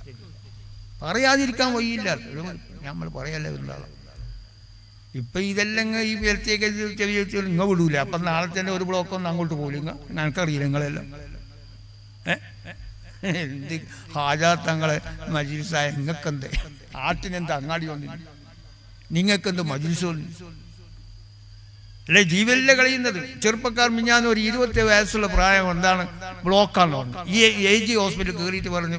പറയാതിരിക്കാൻ വയ്യില്ല. നമ്മൾ പറയല്ലേ ഉണ്ടാകും. ഇപ്പൊ ഇതെല്ലാം ഈ പേരത്തേക്ക് ചെവി വെച്ചാൽ ഇങ്ങ വിടൂല. അപ്പൊ നാളെ തന്നെ ഒരു ബ്ലോക്കൊന്നും അങ്ങോട്ട് പോലും എനിക്കറിയില്ല. നിങ്ങളെല്ലാം എന്ത് ഹാജാത്തങ്ങളെ മജ്ലിസായ നിങ്ങൾക്കെന്തേ? ആട്ടിനെന്ത് അങ്ങാടി വന്നില്ല? നിങ്ങൾക്കെന്ത് മജ്ലിസ് വന്നില്ല? അല്ലെ ജീവനിലെ കളയുന്നത്. ചെറുപ്പക്കാർ മിഞ്ഞാന്ന് ഒരു 20 വയസ്സുള്ള പ്രായം എന്താണ് ബ്ലോക്കാന്ന് പറഞ്ഞു. ഈ AG ഹോസ്പിറ്റലിൽ കയറിയിട്ട് പറഞ്ഞു.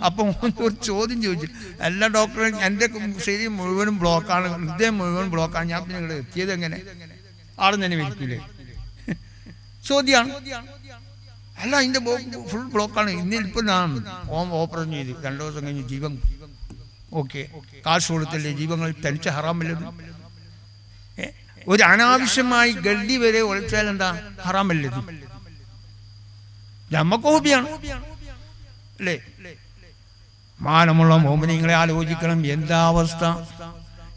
അപ്പം ഒരു ചോദ്യം ചോദിച്ചു, എല്ലാ ഡോക്ടറും എൻ്റെ ശരീരം മുഴുവനും ബ്ലോക്കാണ്, ഹൃദയം മുഴുവൻ ബ്ലോക്കാണ്, ഞാൻ പിന്നെ ഇവിടെ എത്തിയത് എങ്ങനെ? ആടെ തന്നെ മരിക്കൂലേ? ചോദ്യമാണ്. അല്ല, അതിൻ്റെ ഫുൾ ബ്ലോക്കാണ്. ഇന്നിപ്പോൾ ഞാൻ ഓപ്പറേഷൻ ചെയ്തു, 2 ദിവസം കഴിഞ്ഞ് ജീവൻ ഓക്കെ. കാശ് കൊടുത്തല്ലേ ജീവങ്ങൾ തനിച്ച് ഹറാമില്ലെന്ന്. ഒരു അനാവശ്യമായി ഗഡി വരെ ഒളിച്ചാൽ എന്താ ഹറാമല്ലേ? നമ്മക്ക് ഹോബിയാണ് അല്ലേ? മാനമുള്ള മോമിനിങ്ങളെ ആലോചിക്കണം. എന്താ അവസ്ഥ?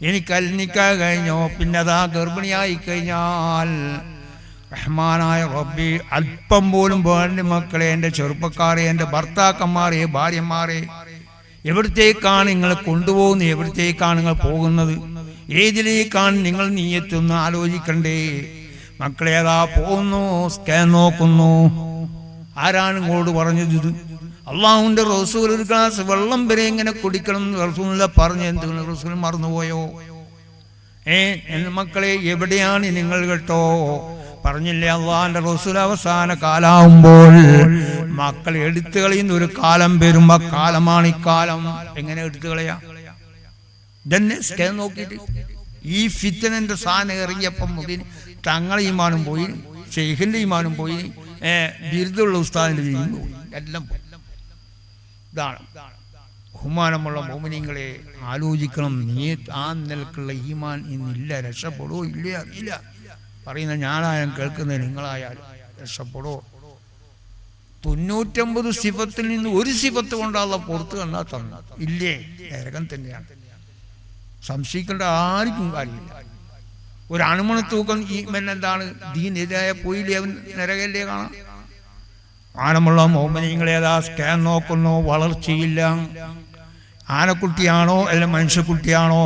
എനിക്ക് നിക്കാഹ് കഴിഞ്ഞോ, പിന്നെ അതാ ഗർഭിണിയായി കഴിഞ്ഞാൽ റഹ്മാനായ റബ്ബി അല്പം പോലും വേണ്ട മക്കളെ, എൻ്റെ ചെറുപ്പക്കാരെ, എൻ്റെ ഭർത്താക്കന്മാരെ, ഭാര്യമാരെ, എവിടത്തേക്കാണ് നിങ്ങൾ കൊണ്ടുപോകുന്നത്? എവിടത്തേക്കാണ് നിങ്ങൾ പോകുന്നത്? ഏതിലേക്കാണ് നിങ്ങൾ നീയത്തൊന്ന് ആലോചിക്കണ്ടേ മക്കളെ? ഏതാ പോകുന്നു, സ്കാൻ നോക്കുന്നു. ആരാണ് ഇങ്ങോട്ട് പറഞ്ഞത് ഇത്? അള്ളാഹുവിന്റെ റസൂൽ ഒരു ഗ്ലാസ് വെള്ളം വരെ എങ്ങനെ കുടിക്കണം റസൂൽ പറഞ്ഞു. എന്തെങ്കിലും റസൂൽ മറന്നുപോയോ? മക്കളെ എവിടെയാണ് നിങ്ങൾ കേട്ടോ? പറഞ്ഞില്ലേ അള്ളാഹിന്റെ റസൂൽ അവസാന കാലാവുമ്പോൾ മക്കൾ എടുത്തു കളയുന്ന ഒരു കാലം വരുമ്പോ കാലമാണ് ഈ കാലം. എങ്ങനെ എടുത്തു കളയാ? ഇതന്നെ സ്കാൻ നോക്കിയിട്ട് ഈ ഫിത്തനന്റെ സാധനം ഇറങ്ങിയപ്പം മുതൽ തങ്ങളെ ഈമാനും പോയി, ഷെയ്ഖിന്റെ ഈമാനും പോയി, ബിരുദുള്ള ഉസ്താദിന്റെ ഈമാനും പോയി, എല്ലാം പോയി. ഇതാണ്. ബഹുമാനമുള്ള മോമിനിങ്ങളെ ആലോചിക്കണം. നീ ആ നിലക്കുള്ള ഈമാൻ ഇന്നില്ല. രക്ഷപ്പെടുവോ ഇല്ലേ അറിയില്ല. പറയുന്ന ഞാനായാലും കേൾക്കുന്നത് നിങ്ങളായാലും രക്ഷപ്പെടുവോ? 99 സിഫത്തിൽ നിന്ന് ഒരു സിഫത്ത് കൊണ്ടുള്ള പുറത്ത് കണ്ടാൽ തന്നു ഇല്ലേ? നരകം തന്നെയാണ്. സംശയിക്കേണ്ട ആർക്കും കാര്യമില്ല. ഒരു അണുമണ തൂക്കം ഈ എന്താണ് ദീനെതിരായ പോയില്ലേ അവൻ നരകല്ലേ കാണാം. ആനമുള്ള മോമിനിങ്ങളെ അതാ സ്കാൻ നോക്കുന്നു, വളർച്ചയില്ല. ആനക്കുട്ടിയാണോ അല്ല മനുഷ്യക്കുട്ടിയാണോ?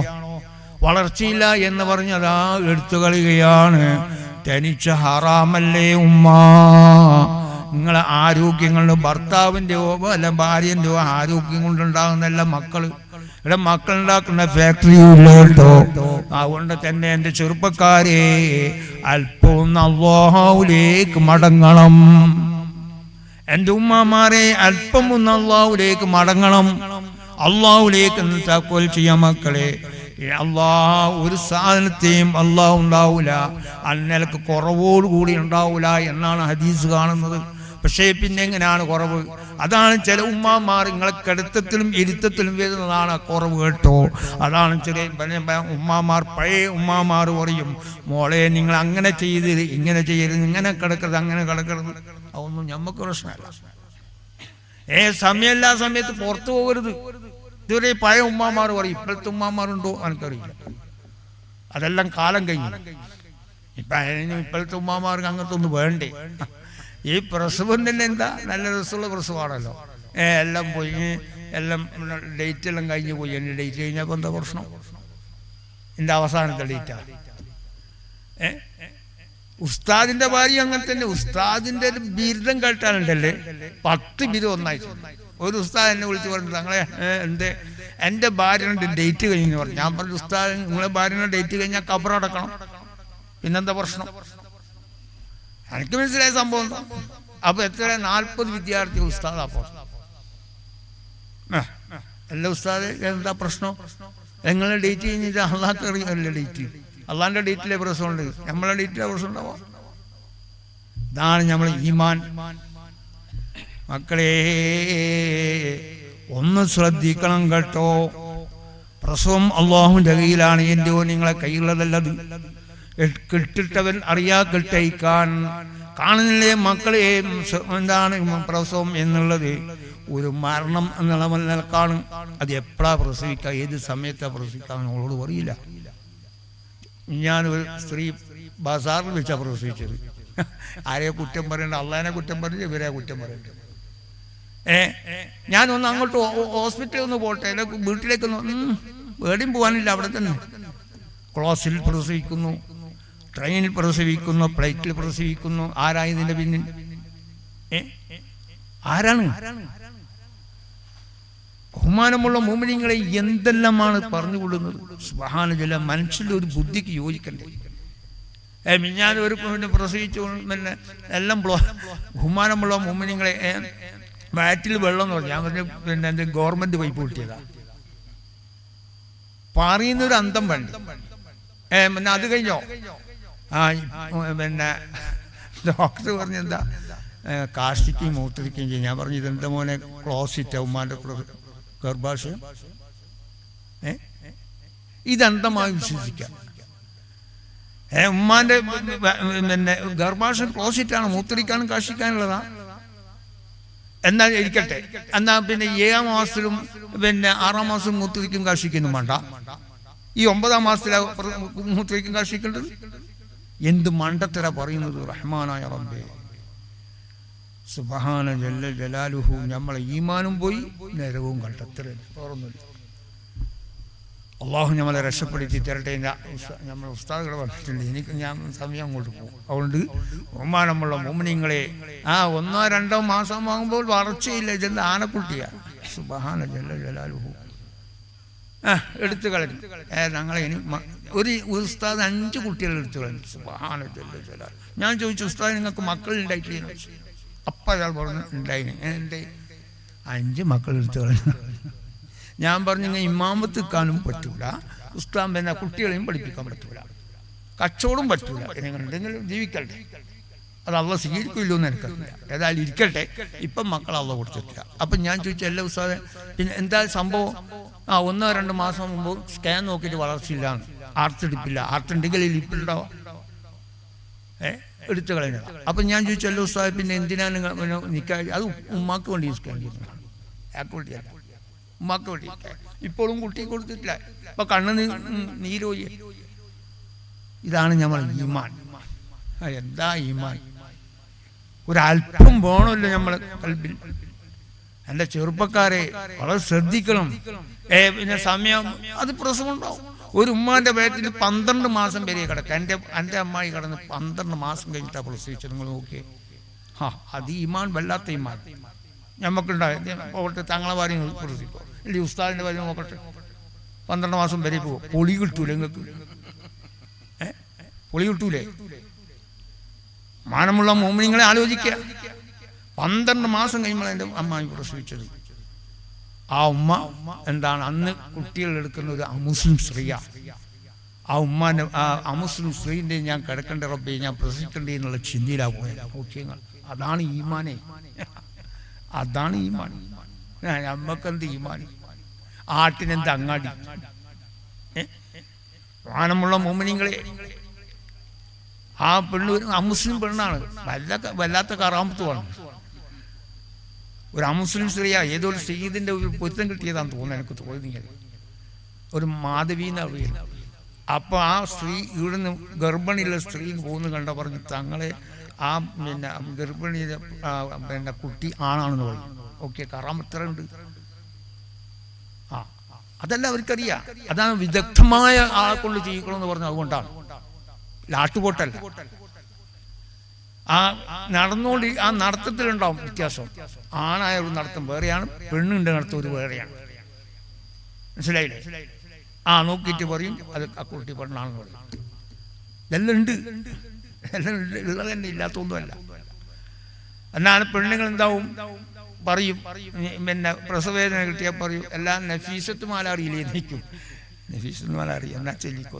വളർച്ചയില്ല എന്ന് പറഞ്ഞതാ എടുത്തു കളയുകയാണ്. തനിച്ച ഹറാമല്ലേ ഉമ്മ? നിങ്ങളെ ആരോഗ്യങ്ങളുടെ ഭർത്താവിൻ്റെയോ അല്ല ഭാര്യൻ്റെയോ ആരോഗ്യം കൊണ്ടുണ്ടാകുന്നല്ല മക്കള്. ഇവിടെ മക്കളുണ്ടാക്കുന്ന ഫാക്ടറിയും ഇല്ല കേട്ടോ. അതുകൊണ്ട് തന്നെ എൻ്റെ ചെറുപ്പക്കാരെ അല്പവും അല്ലാഹുവിലേക്ക് മടങ്ങണം. എൻ്റെ ഉമ്മമാരെ അല്പം ഒന്ന് അല്ലാഹുവിലേക്ക് മടങ്ങണം. അല്ലാഹുവിലേക്ക് തവക്കൽ ചെയ്യാം മക്കളെ. അല്ലാഹ് ഒരു സാധനത്തെയും അല്ലാഹ് ഉണ്ടാവൂല, അന്നലക്ക് കുറവോടുകൂടി ഉണ്ടാവൂല എന്നാണ് ഹദീസ് കാണുന്നത്. പക്ഷേ പിന്നെ എങ്ങനെയാണ് കുറവ്? അതാണ് ചില ഉമ്മാമാർ നിങ്ങളെ കിടത്തത്തിലും ഇരുത്തത്തിലും വരുന്നതാണ് കുറവ് കേട്ടോ. അതാണ് ചെറിയ ഉമ്മാമാർ, പഴയ ഉമ്മാമാർ പറയും, മോളെ നിങ്ങൾ അങ്ങനെ ചെയ്യരുത്, ഇങ്ങനെ ചെയ്യരുത്, ഇങ്ങനെ കിടക്കരുത്, അങ്ങനെ കിടക്കരുത്. അതൊന്നും ഞമ്മക്ക് പ്രശ്നമല്ല. സമയമില്ലാ സമയത്ത് പുറത്തു പോകരുത്. ഇതുവരെ പഴയ ഉമ്മാമാർ പറയും. ഇപ്പോഴത്തെ ഉമ്മാമാരുണ്ടോ എനിക്കറിയില്ല. അതെല്ലാം കാലം കഴിഞ്ഞു. ഇപ്പോഴത്തെ ഉമ്മാമാർക്ക് അങ്ങനത്തെ ഒന്നും വേണ്ടേ. ഈ പ്രസവം തന്നെ എന്താ നല്ല രസമുള്ള പ്രസവമാണല്ലോ. എല്ലാം പോയി, എല്ലാം ഡേറ്റ് എല്ലാം കഴിഞ്ഞ് പോയി. എൻ്റെ ഡേറ്റ് കഴിഞ്ഞപ്പോൾ എന്താ പ്രശ്നം? എൻ്റെ അവസാനത്തെ ഡേറ്റാണ്. ഉസ്താദിന്റെ ഭാര്യ അങ്ങനെ തന്നെ. ഉസ്താദിന്റെ ഒരു ബിരുദം കേട്ടാലുണ്ടല്ലേ 10 ബിരുദം ഒന്നായിട്ടുണ്ട്. ഒരു ഉസ്താദ് എന്നെ വിളിച്ച് പറഞ്ഞു, തങ്ങളെ എൻ്റെ ഭാര്യയുടെ ഡേറ്റ് കഴിഞ്ഞെന്ന് പറഞ്ഞു. ഞാൻ പറഞ്ഞു, ഉസ്താദ് നിങ്ങളെ ഭാര്യയുടെ ഡേറ്റ് കഴിഞ്ഞാൽ ഖബറടക്കണം, പിന്നെന്താ പ്രശ്നം? എനിക്ക് മനസ്സിലായ സംഭവം എന്താ? അപ്പൊ എത്ര 40 വിദ്യാർത്ഥി ഉസ്താദ്. അപ്പോൾ അല്ല ഉസ്താദ് എന്താ പ്രശ്നം? നിങ്ങളെ ഡേറ്റ് കഴിഞ്ഞിട്ട് അള്ളാഹ്ക്ക് അറിയാമല്ലേ ഡേറ്റ്? അള്ളാഹിന്റെ ഡേറ്റിലെ പ്രശ്നമുണ്ട്, നമ്മളെ ഡേറ്റിലെ പ്രശ്നം ഉണ്ടാവാം. ഇതാണ് നമ്മൾ ഈമാൻ. മക്കളെ ഒന്ന് ശ്രദ്ധിക്കണം കേട്ടോ. പ്രസവം അള്ളാഹുവിന്റെ കയ്യിലാണ്, എന്റെയോ നിങ്ങളെ കയ്യിലുള്ളതല്ലത്. കിട്ടിട്ടവൻ അറിയാ കിട്ടയിക്കാൻ. കാണുന്നില്ലേ മക്കളെ, എന്താണ് പ്രസവം എന്നുള്ളത്? ഒരു മരണം എന്നുള്ള നിലക്കാണ്. അത് എപ്പോഴാ പ്രസവിക്കുക, ഏത് സമയത്താ പ്രസവിക്കുക നമ്മളോട് പറയില്ല. ഞാനൊരു സ്ത്രീ ബസാറിൽ വെച്ചാ പ്രസവിച്ചത്. ആരെയെ കുറ്റം പറയണ്ട, അള്ളാഹിനെ കുറ്റം പറയണ്ട, ഇവരെ കുറ്റം പറയണ്ട. ഞാനൊന്ന് അങ്ങോട്ട് ഹോസ്പിറ്റലിൽ ഒന്ന് പോട്ടെ, വീട്ടിലേക്കൊന്ന് എവിടെയും പോകാനില്ല, അവിടെ തന്നെ. ക്ലോസിൽ പ്രസവിക്കുന്നു, ട്രെയിനിൽ പ്രസവിക്കുന്നു, ഫ്ലൈറ്റിൽ പ്രസവിക്കുന്നു. ആരാ ഇതിന്റെ പിന്നിൽ? ആരാണ്? ബഹുമാനമുള്ള മോമിനീങ്ങളെ എന്തെല്ലാമാണ് പറഞ്ഞുകൊള്ളുന്നത്. സുബ്ഹാനല്ലാഹ്, മനുഷ്യന്റെ ഒരു ബുദ്ധിക്ക് യോജിക്കണ്ടേ? ഞാൻ ഒരു പ്രസവിച്ചു പിന്നെ എല്ലാം ബഹുമാനമുള്ള മോമിനീങ്ങളെ വയറ്റിൽ വെള്ളം എന്ന് പറഞ്ഞു. ഞാൻ പറഞ്ഞു പിന്നെ എൻ്റെ ഗവൺമെന്റ് പൈപ്പ് കിട്ടിയതാ പറയുന്നൊരു അന്തം വേണ്ട. പിന്നെ അത് കഴിഞ്ഞോ? പിന്നെ ഡോക്ടർ പറഞ്ഞെന്താ കാഷ്ടിക്കുകയും മൂത്രിക്കുകയും ചെയ്യും. ഞാൻ പറഞ്ഞു ഇതെന്താ മോനെ ക്ലോസിറ്റ് ഉമ്മാന്റെ ഗർഭാശയം. ഇതെന്തമായി വിശ്വസിക്കാം? ഉമ്മാന്റെ പിന്നെ ഗർഭാശയം ക്ലോസിറ്റാണ്, മൂത്രിക്കാനും കാഷ്ടിക്കാനുള്ളതാ. എന്നാ ഇരിക്കട്ടെ, എന്നാ പിന്നെ 7-ാം മാസത്തിലും പിന്നെ 6-ാം മാസത്തിലും മൂത്രിക്കും കാഷ്ടിക്കുന്നു വേണ്ട, ഈ 9-ാം മാസത്തിലാ മൂത്രിക്കും കാഷ്ടിക്കേണ്ടത്? എന്ത് മണ്ടത്തര പറയുന്നത്! റഹ്മാനായ റബ്ബേ, സുബ്ഹാന ജല്ല ജലാലുഹു. നമ്മളെ ഈമാനും പോയി, നരകവും കണ്ടെത്തര. ഓർമ്മയില്ല. അള്ളാഹു നമ്മളെ രക്ഷപ്പെടുത്തി തരട്ടെ. നമ്മൾ ഉസ്താദുകൾ പറഞ്ഞിട്ടുണ്ട്, എനിക്ക് ഞാൻ സമയം അങ്ങോട്ട് പോകും. അതുകൊണ്ട് ബഹുമാനമുള്ള മോമിനീങ്ങളെ, 1-2 മാസം ആകുമ്പോൾ വളർച്ചയില്ല. ഇതെന്താ ആനക്കുട്ടിയാ? സുബ്ഹാന ജല്ല ജലാലുഹു. എടുത്തു കളഞ്ഞു. ഞങ്ങളെ ഇനി ഒരു ഉസ്താദ് 5 കുട്ടികൾ എടുത്തു കളഞ്ഞു. സുബ്ഹാന ജല്ല ജലാലുഹു. ഞാൻ ചോദിച്ചു, ഉസ്താദ് നിങ്ങൾക്ക് മക്കൾ ഉണ്ടായിട്ടില്ല? അപ്പം അയാൾ പറഞ്ഞു ഉണ്ടായിന്. എൻ്റെ 5 മക്കൾ എടുത്തു കളഞ്ഞു. ഞാൻ പറഞ്ഞു, ഇമാമത്ത് നിൽക്കാനും പറ്റൂല, ഉസ്താദ് പിന്നെ കുട്ടികളെയും പഠിപ്പിക്കാൻ പറ്റൂല, കച്ചവടം പറ്റൂല, നിങ്ങൾ എന്തെങ്കിലും ജീവിക്കട്ടെ. അത് അള്ള സ്വീകരിക്കില്ലോ എന്ന് എനിക്കറിയില്ല. ഏതായാലും ഇരിക്കട്ടെ, ഇപ്പം മക്കൾ അള്ള കൊടുത്തിട്ടില്ല. അപ്പം ഞാൻ ചോദിച്ചു, എല്ലാ ഉസ്താദെ പിന്നെ എന്താ സംഭവം? 1-2 മാസം മുമ്പ് സ്കാൻ നോക്കിയിട്ട് വളർച്ചയില്ലാന്ന്, ആർത്തെടുപ്പില്ല. ആർത്തുണ്ടെങ്കിൽ ലിപ്പിലുണ്ടാവാം, എടുത്തു കളഞ്ഞത്. അപ്പം ഞാൻ ചോദിച്ചു, എല്ലാ ഉസ്താദെ പിന്നെ എന്തിനാണ് നിൽക്കാൻ? അത് ഉമ്മാക്ക് വേണ്ടി സ്കാൻ ചെയ്യുന്നതാണ്, അയാൾക്ക് വേണ്ടിയല്ല, ഉമ്മാക്ക് വേണ്ടി. ഇപ്പോഴും കുട്ടി കൊടുത്തിട്ടില്ല, ഇപ്പം കണ്ണ് നീരോയി. ഇതാണ് നമ്മൾ ഈമാൻ. എന്താ ഈമാൻ? ഒരല്പം വേണമല്ലോ നമ്മളെ കൽബിൽ. എൻ്റെ ചെറുപ്പക്കാരെ വളരെ ശ്രദ്ധിക്കണം. പിന്നെ സമയം അത് പ്രസവം ഉണ്ടാവും. ഒരു ഉമ്മാന്റെ വയറ്റിൽ 12 മാസം വരെ കിടക്കുക. എൻ്റെ അമ്മായി കിടന്ന് 12 മാസം കഴിഞ്ഞിട്ടാണ് പ്രസവിച്ചത്. നിങ്ങൾ നോക്കിയേ. അത് ഈമാൻ, വല്ലാത്ത ഈമാൻ ഞമ്മക്കുണ്ടായി. പോകട്ടെ, തങ്ങളെ ഭാര്യ പ്രസവിക്കോ, ഇല്ല ഉസ്താദിന്റെ ഭാര്യ നോക്കട്ടെ, 12 മാസം വരെ പോകും. പൊളി കിട്ടൂലേ നിങ്ങൾക്ക്? പൊളി കിട്ടൂലേ? മാനമുള്ള മോമിനിങ്ങളെ ആലോചിക്കുക. 12 മാസം കഴിയുമ്പോൾ എൻ്റെ അമ്മായി പ്രസവിച്ചത്. ആ ഉമ്മ എന്താണ് അന്ന് കുട്ടികൾ എടുക്കുന്ന ഒരു അമുസ്ലിം സ്ത്രീയാണ്. ആ ഉമ്മാൻ്റെ ആ അമുസ്ലിം സ്ത്രീൻ്റെ ഞാൻ കിടക്കേണ്ട റബ്ബേ, ഞാൻ പ്രസവിക്കേണ്ടേ എന്നുള്ള ചിന്തയിലാണ് പോയത്. ഓക്കെ, അതാണ് ഈമാനെ, അതാണ് ഈമാൻ. നമ്മക്കെന്ത് ഈമാൻ? ആട്ടിനെന്ത് അങ്ങാടി? മാനമുള്ള മോമിനിങ്ങളെ, ആ പെണ്ണ് ഒരു അമുസ്ലിം പെണ്ണാണ്, വല്ലാത്ത കറാമത്തുമാണ്. ഒരു അമുസ്ലിം സ്ത്രീയാ, ഏതോ ഒരു സയ്യിദിന്റെ ഒരു പൊരുത്തം കിട്ടിയതാണെന്ന് തോന്നുന്നു, എനിക്ക് തോന്നിയത്. ഒരു മാധവി എന്ന് അറിയില്ല. അപ്പൊ ആ സ്ത്രീ ഇവിടുന്ന് ഗർഭിണിയുള്ള സ്ത്രീ പോകുന്നു കണ്ട പറഞ്ഞു, തങ്ങളെ ആ പിന്നെ ഗർഭിണിയിലെ പിന്നെ കുട്ടി ആണാണെന്ന് പറയും. ഓക്കെ, കറാമത്ത് ഉണ്ട്. അതല്ല അവർക്കറിയാം. അതാണ് വിദഗ്ധമായ ആളെ കൊണ്ട് ചെയ്യിക്കണമെന്ന് പറഞ്ഞു. അതുകൊണ്ടാണ്, ലാട്ടുപോട്ടല്ല. ആ നടന്നുകൊണ്ട് ആ നടത്തത്തിലുണ്ടാവും വ്യത്യാസം. ആണായ ഒരു നടത്തം വേറെയാണ്, പെണ്ണുണ്ട് നടത്തം ഒരു വേറെയാണ്. മനസ്സിലായില്ലേ? നോക്കിയിട്ട് പറയും അത് ആ കുട്ടി പെണ്ണാണെന്ന് പറയും. ഇതെല്ലാം ഉണ്ട്, എല്ലാം ഉള്ളത് തന്നെ, ഇല്ലാത്തൊന്നുമല്ല. എന്നാണ് പെണ്ണുങ്ങൾ എന്താവും പറയും, പിന്നെ പ്രസവവേദന കിട്ടിയാൽ പറയും എല്ലാം നഫീസത്ത് മാല അറിയില്ലേ നിൽക്കും. നഫീസത്ത് മാല അറിയാം എന്നാ ചെല്ലിക്കോ.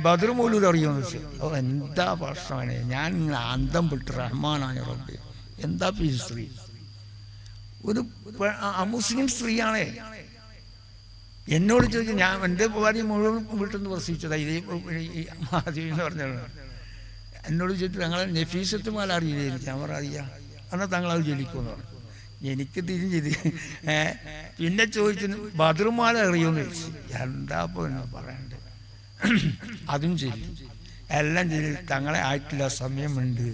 ബദർ മൗലൂദ് അറിയുമെന്ന് വെച്ചാൽ എന്താ പ്രശ്നമാണ്? ഞാൻ അന്തം വിട്ട് റഹ്മാനായ റബ്ബേ, എന്താ ഈ സ്ത്രീ? ഒരു അമുസ്ലിം സ്ത്രീയാണേ. എന്നോട് ചോദിച്ചു, ഞാൻ എൻ്റെ ഭാര്യ മുഴുവൻ വീട്ടിൽ നിന്ന് പ്രസവിച്ചതാ ഇതേ മാധവി എന്ന് പറഞ്ഞാണ്. എന്നോട് ചോദിച്ചു, ഞങ്ങളെ നഫീസത്ത് മാല അറിയില്ലേ? ഞാൻ പറയാ, എന്നാൽ തങ്ങളത് ജലിക്കുമെന്ന് പറഞ്ഞു. എനിക്ക് തിരിഞ്ഞത്. പിന്നെ ചോദിച്ചു, ബദറുമാല അറിയുമെന്ന് ചോദിച്ചു. എന്താ പിന്നെ പറയണ്ടേ? അതും ചൊല്ലി, എല്ലാം ചൊല്ലി. തങ്ങളെ ആയിട്ടില്ല, സമയമുണ്ട്.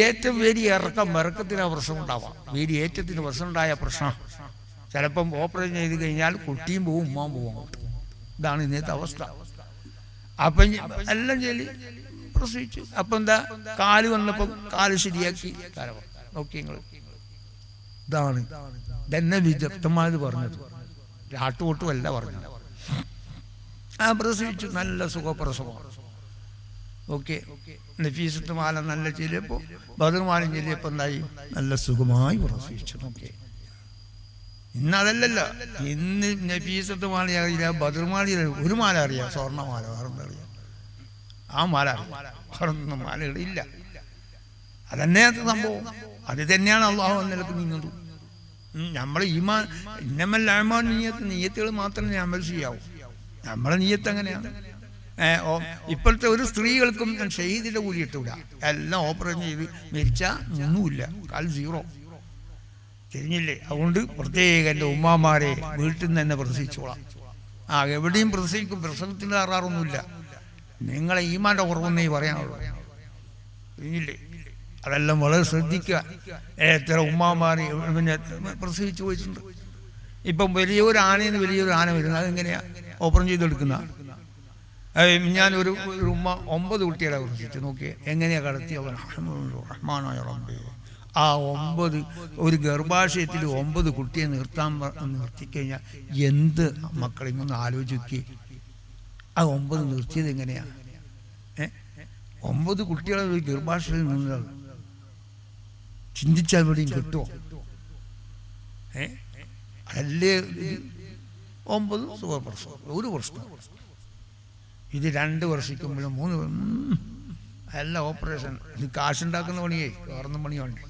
ഏറ്റവും വലിയ ഇറക്കത്തിന് പ്രശ്നം ഉണ്ടാവാം. ഏറ്റത്തിന് പ്രശ്നം ഉണ്ടായ പ്രശ്നം ചിലപ്പം ഓപ്പറേഷൻ ചെയ്ത് കഴിഞ്ഞാൽ കുട്ടിയും പോവും, ഉമ്മാൻ പോവും. ഇതാണ് ഇന്നത്തെ അവസ്ഥ. അപ്പം എല്ലാം ചൊല്ലി പ്രസവിച്ചു. അപ്പം എന്താ, കാല് വന്നപ്പം കാല് ശരിയാക്കി ഓക്കെ. നിങ്ങൾ ഇതാണ് ഇതെന്നെ വിദഗ്ധമായത് പറഞ്ഞത്, രാട്ടുകൊട്ടുമല്ല പറഞ്ഞത്. പ്രസവിച്ചു, നല്ല സുഖപ്രസവം. ഓക്കെ, നഫീസത്ത് മാല നല്ല ചെല്ലിയപ്പോൾ ബദർമാലം ചെല്ലിയപ്പോൾ എന്തായി, നല്ല സുഖമായി പ്രസവിച്ചു. ഓക്കെ, ഇന്നതല്ലല്ലോ. ഇന്ന് നഫീസത്ത് മാല അറിയില്ല, ബദർമാല ഒരു മാല അറിയാം, സ്വർണ്ണമാല, വേറെന്താ അറിയാം? ആ മാല വേറൊന്നും മാലകളില്ല. അതന്നെയാണ് സംഭവം. അത് തന്നെയാണ് അള്ളാഹു നിലക്ക് നീങ്ങുന്നത്. നമ്മൾ ഈമാൻ ഇന്നമല്ലാമാൻ നീയത്തുകൾ മാത്രമേ അമൽ ചെയ്യാവൂ. നമ്മളെ നീയത്ത് അങ്ങനെയാണ്. ഇപ്പോഴത്തെ ഒരു സ്ത്രീകൾക്കും ഞാൻ ഷഹീദിന്റെ കൂലി കിട്ടൂല. എല്ലാം ഓപ്പറേഷൻ ചെയ്ത് മരിച്ചാൽ ഒന്നുമില്ല, കാൽ 0. തിരിഞ്ഞില്ലേ? അതുകൊണ്ട് പ്രത്യേക എൻ്റെ ഉമ്മാമാരെ വീട്ടിൽ നിന്ന് തന്നെ പ്രസവിച്ചോളാം. എവിടെയും പ്രസവിക്കും, പ്രസവത്തിൻ്റെ കറാറൊന്നുമില്ല. നിങ്ങളെ ഈമാൻ്റെ കുറവെന്നേ പറയാനുള്ളൂ. തിരിഞ്ഞില്ലേ? അതെല്ലാം വളരെ ശ്രദ്ധിക്കുക. എത്ര ഉമ്മാമാർ പിന്നെ പ്രസവിച്ചു പോയിട്ടുണ്ട്. ഇപ്പം വലിയൊരു ആനയെന്ന് വലിയൊരു ആന വരുന്നത്, അതെങ്ങനെയാ ഓപ്പറേഷൻ ചെയ്തെടുക്കുന്ന? ഞാനൊരു ഉമ്മ 9 കുട്ടികളെ പ്രസവിച്ചു. നോക്കിയേ എങ്ങനെയാ കടത്തി. റഹ്മാനായ റബ്ബേ, ആ 9 ഒരു ഗർഭാശയത്തിൽ 9 കുട്ടിയെ നിർത്തിക്കഴിഞ്ഞാൽ എന്ത് മക്കളിങ്ങൊന്ന് ആലോചിക്കുക. ആ 9 നിർത്തിയത് എങ്ങനെയാ? 9 കുട്ടികളെ ഒരു ഗർഭാശയത്തിൽ നിന്നത് ചിന്തിച്ചാൽ എവിടെയും കിട്ടുമോ? അതല്ലേ 9 സുഖപ്രസവം, ഒരു പ്രശ്നം. ഇത് 2 വർഷിക്കുമ്പോഴും 3 എല്ലാം ഓപ്പറേഷൻ. ഇത് കാശുണ്ടാക്കുന്ന പണിയേ, വേറൊന്നും പണിയുണ്ട്.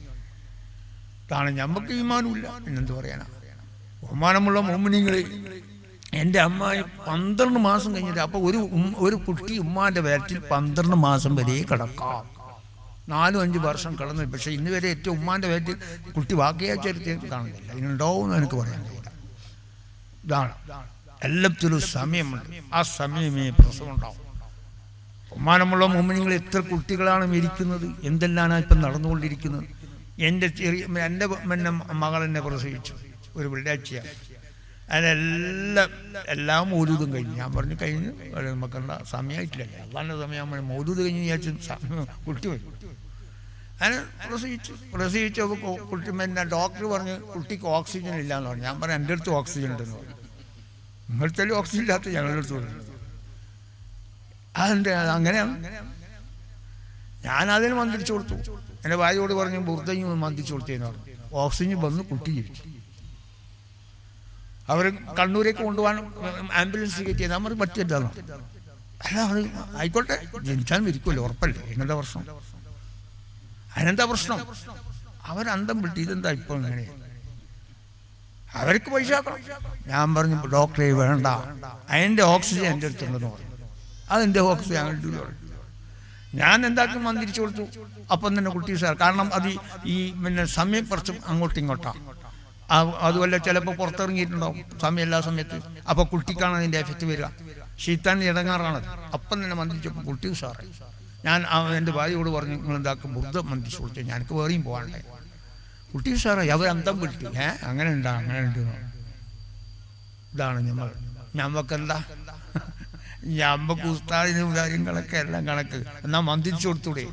ഇതാണ് ഞമ്മക്ക് ഈമാനുമില്ല, പിന്നെന്ത് പറയാനാ. ബഹുമാനമുള്ള മോമിനിങ്ങളെ, എൻ്റെ അമ്മായി 12 മാസം കഴിഞ്ഞിട്ട്, അപ്പോൾ ഒരു കുട്ടി ഉമ്മാൻ്റെ വയറ്റിൽ 12 മാസം വരെ കിടക്കാം. 4-5 വർഷം കിടന്നു. പക്ഷെ ഇന്ന് വരെ ഏറ്റവും ഉമ്മാൻ്റെ വയറ്റിൽ കുട്ടി വാക്കിയാ ചരിത്രം കാണുന്നില്ല. ഇതിനുണ്ടാവുമെന്ന് എനിക്ക് പറയാൻ കഴിയില്ല. ഇതാണ് എല്ലാത്തിലും സമയമുണ്ട്. ആ സമയമേ പ്രസവം ഉണ്ടാവും. ബഹുമാനമുള്ള മോമിനിങ്ങൾ, എത്ര കുട്ടികളാണ് മരിക്കുന്നത്, എന്തെല്ലാമാണ് ഇപ്പം നടന്നുകൊണ്ടിരിക്കുന്നത്. എൻ്റെ മകൾ എന്നെ പ്രസവിച്ചു ഒരു വെള്ളിയാഴ്ചയാണ്. അതിനെല്ലാം മൗലൂദും കഴിഞ്ഞു. ഞാൻ പറഞ്ഞു കഴിഞ്ഞ് നമുക്കുണ്ട സമയമായിട്ടില്ലല്ലേ, അള്ളാൻ്റെ സമയം. മൗലൂദ് കഴിഞ്ഞ് വിചാരിച്ചു കുട്ടി വരും. അതിന് പ്രസവിച്ചപ്പോൾ കുട്ടി ഡോക്ടർ പറഞ്ഞ് കുട്ടിക്ക് ഓക്സിജൻ ഇല്ല എന്ന് പറഞ്ഞു. ഞാൻ പറഞ്ഞു എൻ്റെ അടുത്ത് ഓക്സിജൻ ഉണ്ടെന്ന് പറഞ്ഞു. നിങ്ങളുടെ ഓക്സിജൻ ഇല്ലാത്ത ഞങ്ങളുടെ അടുത്ത് പറഞ്ഞു. അതെന്താ അങ്ങനെയാണ്. ഞാനതിന് മന്ത്രിച്ചു കൊടുത്തു. എൻ്റെ ഭാര്യയോട് പറഞ്ഞു ബുർദയും മന്ത്രിച്ചു കൊടുത്തേന്ന് പറഞ്ഞു. ഓക്സിജൻ വന്ന് കുട്ടി ജനിച്ചു. അവർ കണ്ണൂരേക്ക് കൊണ്ടുപോകാൻ ആംബുലൻസ് കയറ്റിയത് നമ്മൾ പറ്റിയതാണ്. അല്ല, അത് ആയിക്കോട്ടെ, ജനിച്ചാൽ മരിക്കുമല്ലോ, ഉറപ്പല്ലേ. എങ്ങനെന്താ പ്രശ്നം? അതിനെന്താ പ്രശ്നം? അവരന്തം വിട്ട് ഇതെന്താ ഇപ്പോൾ ഇങ്ങനെ? അവർക്ക് പൈസ ആക്കണം. ഞാൻ പറഞ്ഞു ഡോക്ടറെ വേണ്ട, അതിൻ്റെ ഓക്സിജൻ എൻ്റെ അടുത്തുണ്ടെന്ന് പറഞ്ഞു. അതെൻ്റെ ഓക്സിജൻ അങ്ങോട്ട് പറഞ്ഞു. ഞാൻ എന്താക്കും മന്ത്രിച്ചു കൊടുത്തു. അപ്പം തന്നെ കുട്ടി സാർ, കാരണം അത് ഈ സമയം കുറച്ച് അങ്ങോട്ടും ഇങ്ങോട്ടാണ്. അതുമല്ല ചിലപ്പോൾ പുറത്തിറങ്ങിയിട്ടുണ്ടാവും സമയം എല്ലാ സമയത്ത്. അപ്പോൾ കുട്ടിക്കാണ് അതിൻ്റെ എഫക്റ്റ് വരിക. ഷീത്താൻ ഇടങ്ങാറാണത്. അപ്പം തന്നെ മന്ത്രിച്ചപ്പോൾ കുട്ടി സാറേ, ഞാൻ എൻ്റെ ഭാര്യയോട് പറഞ്ഞു നിങ്ങൾ എന്താക്കും ബുദ്ധ മന്ത്രിച്ചു കൊടുത്തു, ഞങ്ങൾക്ക് വേറെയും പോകാണ്ടേ. കുട്ടി സാറേ അവരന്തം വിട്ടു. അങ്ങനെ ഉണ്ടാ, അങ്ങനെ ഉണ്ട്. ഇതാണ് ഞമ്മക്കെന്താ, ഞമ്മക്ക് ഉസ്താദിനും കാര്യങ്ങളൊക്കെ എല്ലാം കണക്ക്. എന്നാൽ മന്ത്രിച്ചു കൊടുത്തൂടെ?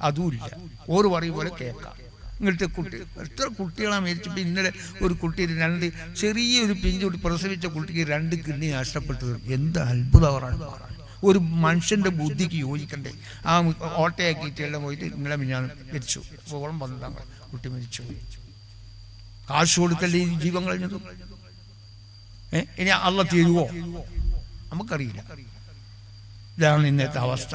അതുമില്ല. ഓറ് പറയും പോലെ കേൾക്കാം. ഇങ്ങനത്തെ കുട്ടി എത്ര കുട്ടികളാണ് മരിച്ചപ്പോൾ. ഇന്നലെ ഒരു കുട്ടി ചെറിയൊരു പിഞ്ചുകുട്ടി പ്രസവിച്ച കുട്ടിക്ക് 2 കിഡ്നി നഷ്ടപ്പെട്ടത്. എന്ത് അത്ഭുതമാണ്. ഒരു മനുഷ്യൻ്റെ ബുദ്ധിക്ക് യോജിക്കണ്ടേ. ആ ഓട്ടയാക്കിയിട്ട് എല്ലാം പോയിട്ട് ഇന്നലെ ഞാൻ മരിച്ചു. ഓളം വന്നതാണ് കുട്ടി മരിച്ചു. കാശ് കൊടുക്കല്ലേ ഈ ജീവൻ കളഞ്ഞത്. ഇനി അള്ള തരുവോ നമുക്കറിയില്ല. ഇതാണ് ഇന്നത്തെ അവസ്ഥ.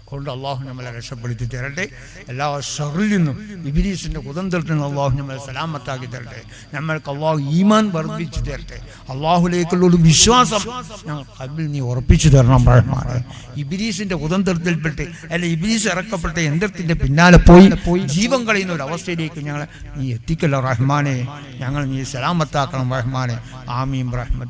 അതുകൊണ്ട് അള്ളാഹു നമ്മളെ രക്ഷപ്പെടുത്തി തരട്ടെ. എല്ലാ ഷറിൽ നിന്നും ഇബ്ലീസിൻ്റെ കുതന്ത്രത്തിൽ നിന്ന് അള്ളാഹു നമ്മളെ സലാമത്താക്കി തരട്ടെ. നമ്മൾക്ക് അള്ളാഹു ഈമാൻ വർദ്ധിച്ചു തരട്ടെ. അള്ളാഹുലേക്കുള്ള ഒരു വിശ്വാസം ഞങ്ങൾ ഖൽബിൽ നീ ഉറപ്പിച്ചു തരണം റഹ്മാനെ. ഇബ്ലീസിൻ്റെ കുതന്ത്രത്തിൽപ്പെട്ട് അല്ല ഇബ്ലീസ് ഇറക്കപ്പെട്ട യന്ത്രത്തിൻ്റെ പിന്നാലെ പോയി ജീവൻ കളയുന്ന ഒരു അവസ്ഥയിലേക്ക് ഞങ്ങളെ നീ എത്തിക്കല്ല റഹ്മാനെ. ഞങ്ങൾ നീ സലാമത്താക്കണം റഹ്മാനെ. ആമീൻ റഹ്മത്ത്.